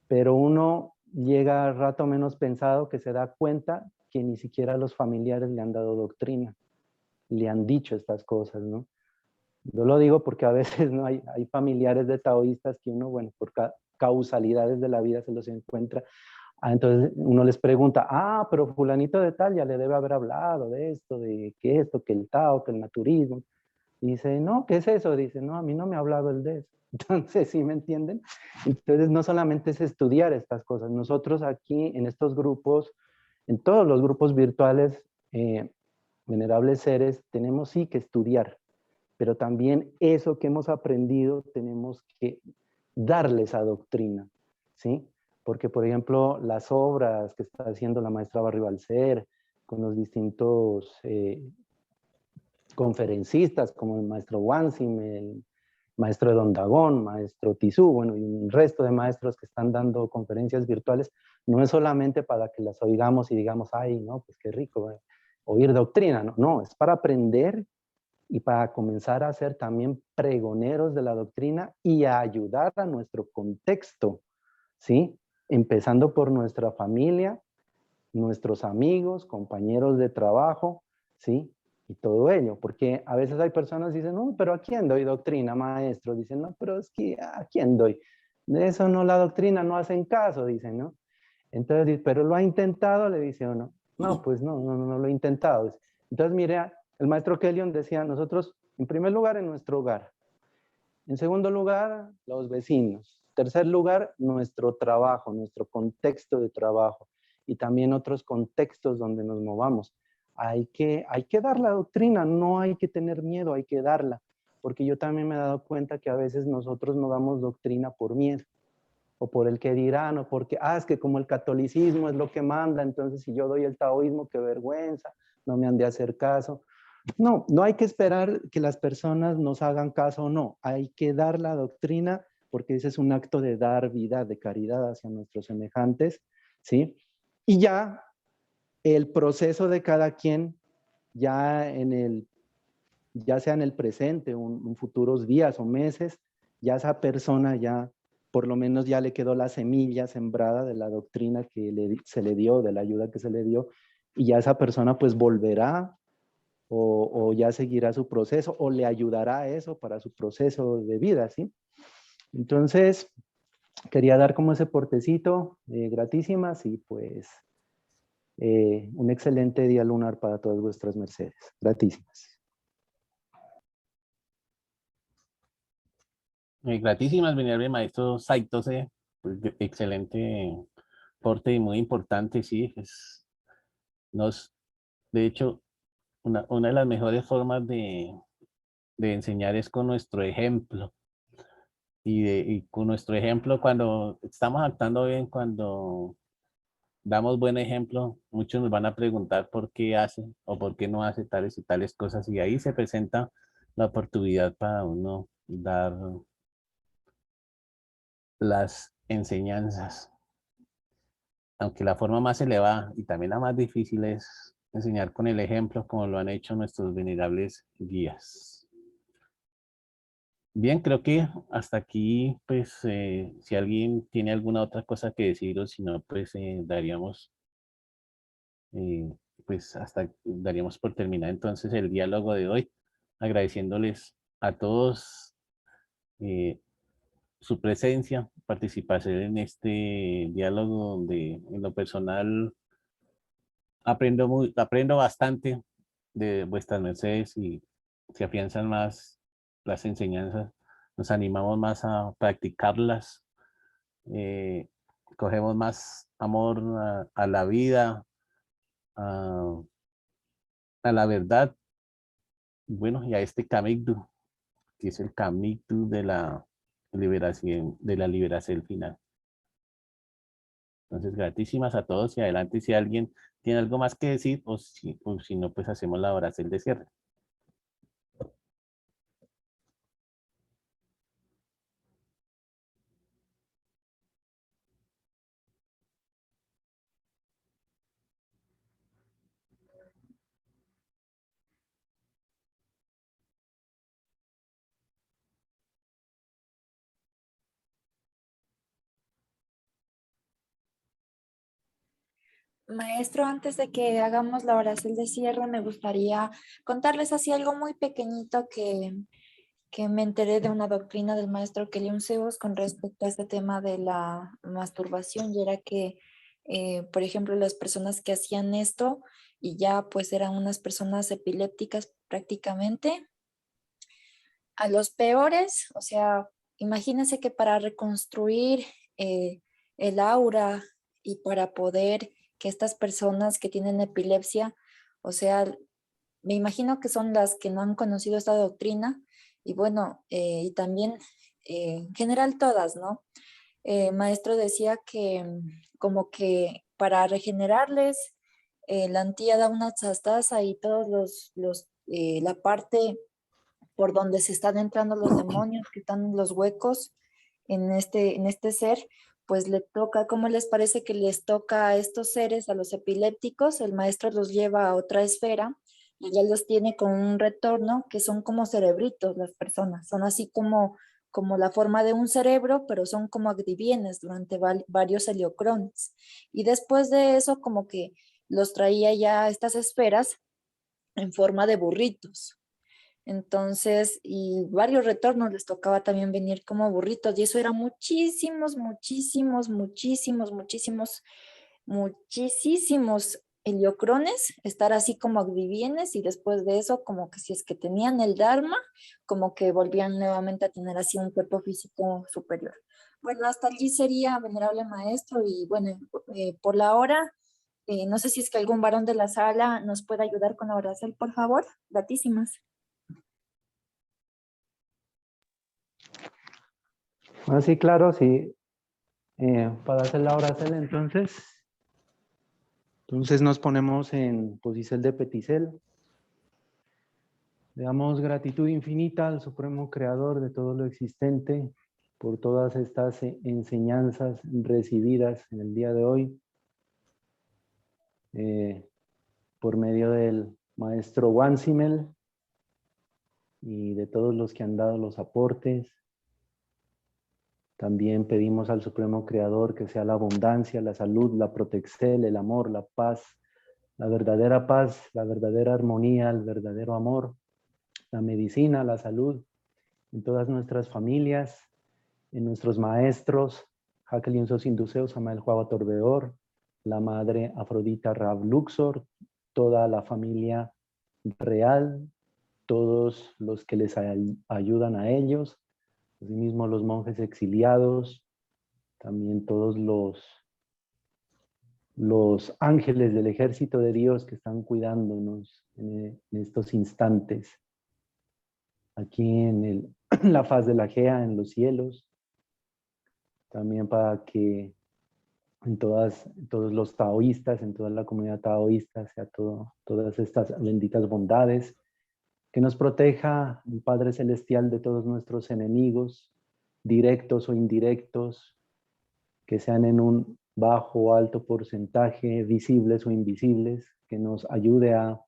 pero uno llega a rato menos pensado que se da cuenta que ni siquiera los familiares le han dado doctrina, le han dicho estas cosas, ¿no? Yo lo digo porque a veces no hay familiares de taoístas que uno, bueno, por causalidades de la vida se los encuentra. Entonces uno les pregunta, pero fulanito de tal ya le debe haber hablado de esto, que el Tao, que el naturismo. Dice, no, ¿qué es eso? Dice, no, a mí no me ha hablado el de eso. Entonces, ¿sí me entienden? Entonces, no solamente es estudiar estas cosas. Nosotros aquí en estos grupos, en todos los grupos virtuales, venerables seres, tenemos sí que estudiar, pero también eso que hemos aprendido tenemos que darle esa doctrina, ¿sí? Porque, por ejemplo, las obras que está haciendo la maestra Barribalcer con los distintos conferencistas como el maestro Wansim, el maestro Edon Dagón, maestro Tizú, bueno, y un resto de maestros que están dando conferencias virtuales, no es solamente para que las oigamos y digamos, ay, no, pues qué rico, oír doctrina, no, no, es para aprender y para comenzar a ser también pregoneros de la doctrina y a ayudar a nuestro contexto, ¿sí? Empezando por nuestra familia, nuestros amigos, compañeros de trabajo, ¿sí? Y todo ello, porque a veces hay personas que dicen, no, pero ¿a quién doy doctrina, maestro? Dicen, no, pero es que ¿a quién doy? De eso no, la doctrina no hacen caso, dicen, ¿no? Entonces, pero lo ha intentado, le dice uno, no, pues no lo he intentado. Entonces, mire, el maestro Kellion decía, nosotros, en primer lugar, en nuestro hogar. En segundo lugar, los vecinos. Tercer lugar, nuestro trabajo, nuestro contexto de trabajo y también otros contextos donde nos movamos. Hay que dar la doctrina, no hay que tener miedo, hay que darla. Porque yo también me he dado cuenta que a veces nosotros no damos doctrina por miedo o por el que dirán, o porque, es que como el catolicismo es lo que manda, entonces si yo doy el taoísmo, qué vergüenza, no me han de hacer caso. No, no hay que esperar que las personas nos hagan caso o no, hay que dar la doctrina porque ese es un acto de dar vida, de caridad hacia nuestros semejantes, ¿sí? Y ya el proceso de cada quien, ya sea en el presente, un futuros días o meses, ya esa persona ya, por lo menos ya le quedó la semilla sembrada de la doctrina que se le dio, de la ayuda que se le dio, y ya esa persona pues volverá o ya seguirá su proceso o le ayudará a eso para su proceso de vida, ¿sí? Entonces, quería dar como ese portecito, gratísimas, y pues un excelente día lunar para todas vuestras mercedes. Gratísimas. Gratísimas, venerable maestro Saitose, pues, excelente porte y muy importante, sí, nos, de hecho, una de las mejores formas de enseñar es con nuestro ejemplo. Y con nuestro ejemplo, cuando estamos actuando bien, cuando damos buen ejemplo, muchos nos van a preguntar por qué hace o por qué no hace tales y tales cosas. Y ahí se presenta la oportunidad para uno dar las enseñanzas. Aunque la forma más elevada y también la más difícil es enseñar con el ejemplo, como lo han hecho nuestros venerables guías. Bien, creo que hasta aquí, pues, si alguien tiene alguna otra cosa que decir o si no, pues, daríamos, eh, pues, hasta daríamos por terminar entonces el diálogo de hoy, agradeciéndoles a todos su presencia, participación en este diálogo donde en lo personal aprendo bastante de vuestras mercedes y se afianzan más las enseñanzas, nos animamos más a practicarlas, eh, cogemos más amor a la vida, a, a la verdad, bueno, y a este Kamikdu, que es el Kamikdu de la liberación final. Entonces, gratísimas a todos y adelante si alguien tiene algo más que decir o si no, pues hacemos la oración de cierre. Maestro, antes de que hagamos la oración de cierre, me gustaría contarles así algo muy pequeñito que me enteré de una doctrina del maestro Kelium Zeus con respecto a este tema de la masturbación, y era que, por ejemplo, las personas que hacían esto y ya pues eran unas personas epilépticas prácticamente, a los peores, o sea, imagínense que para reconstruir el aura y para poder que estas personas que tienen epilepsia, o sea, me imagino que son las que no han conocido esta doctrina y bueno, y también en general todas, ¿no? Maestro decía que como que para regenerarles, la antía da una chastaza y todos la parte por donde se están entrando los demonios, que están los huecos en este ser, pues le toca, ¿cómo les parece que les toca a estos seres, a los epilépticos? El maestro los lleva a otra esfera y ya los tiene con un retorno que son como cerebritos las personas, son así como la forma de un cerebro, pero son como adivienes durante varios heliocrones. Y después de eso, como que los traía ya a estas esferas en forma de burritos. Entonces, y varios retornos les tocaba también venir como burritos, y eso era muchísimos, muchísimos, muchísimos, muchísimos, muchísimos heliocrones, estar así como adivienes, y después de eso, como que si es que tenían el Dharma, como que volvían nuevamente a tener así un cuerpo físico superior. Bueno, hasta allí sería, venerable maestro, y bueno, por la hora, no sé si es que algún varón de la sala nos puede ayudar con la oración, por favor. Gratísimas. Ah, sí, claro, sí. Para hacer la oración, entonces nos ponemos en posición de peticel. Le damos gratitud infinita al Supremo Creador de todo lo existente por todas estas enseñanzas recibidas en el día de hoy por medio del maestro Wansimel y de todos los que han dado los aportes. También pedimos al Supremo Creador que sea la abundancia, la salud, la protección, el amor, la paz, la verdadera armonía, el verdadero amor, la medicina, la salud, en todas nuestras familias, en nuestros maestros, Jacqueline Sosinduseo, Samael Juava Torbeor, la madre Afrodita Rab Luxor, toda la familia real, todos los que les ayudan a ellos, Asimismo, los monjes exiliados, también todos los ángeles del ejército de Dios que están cuidándonos en estos instantes, aquí en la faz de la Gea, en los cielos, también para que en todos los taoístas, en toda la comunidad taoísta, sea todas estas benditas bondades, que nos proteja el Padre Celestial de todos nuestros enemigos, directos o indirectos, que sean en un bajo o alto porcentaje, visibles o invisibles, que nos ayude a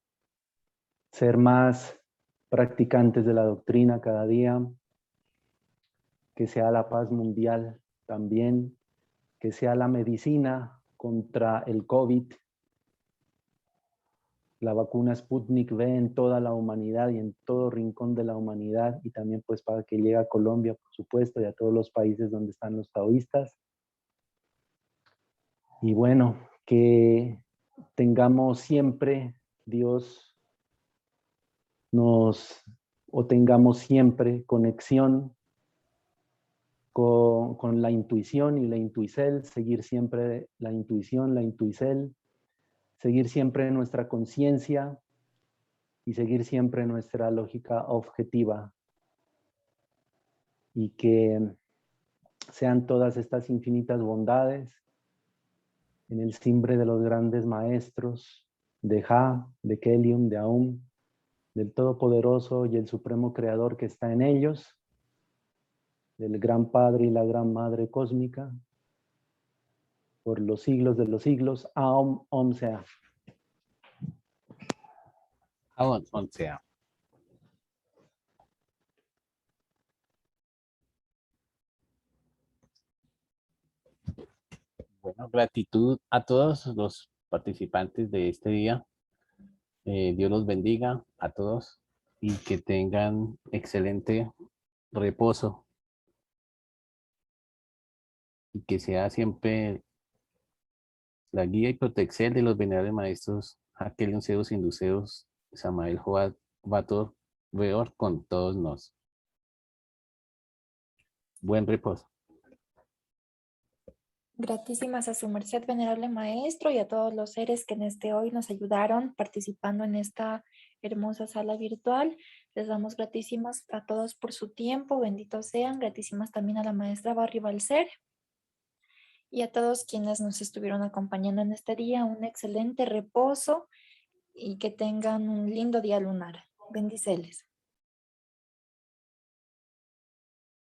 ser más practicantes de la doctrina cada día, que sea la paz mundial también, que sea la medicina contra el COVID, la vacuna Sputnik V en toda la humanidad y en todo rincón de la humanidad, y también pues para que llegue a Colombia, por supuesto, y a todos los países donde están los taoístas. Y bueno, que tengamos siempre, Dios tengamos siempre conexión con la intuición y la intuicel, seguir siempre la intuición, la intuicel, seguir siempre nuestra conciencia y seguir siempre nuestra lógica objetiva. Y que sean todas estas infinitas bondades en el timbre de los grandes maestros, de Ja, de Kelium, de Aum, del Todopoderoso y el Supremo Creador que está en ellos, del Gran Padre y la Gran Madre Cósmica, por los siglos de los siglos. Aum, Om sea. Aún sea. Bueno, gratitud a todos los participantes de este día. Dios los bendiga a todos y que tengan excelente reposo y que sea siempre la guía y protección de los venerables maestros Aquelion Zeus, Induceus, Samael Joad, Vator, Veor con todos nos. Buen reposo. Gratísimas a su merced, venerable maestro, y a todos los seres que en hoy nos ayudaron participando en esta hermosa sala virtual. Les damos gratísimas a todos por su tiempo, benditos sean. Gratísimas también a la maestra Barry Balcer y a todos quienes nos estuvieron acompañando en este día. Un excelente reposo y que tengan un lindo día lunar. Bendiceles.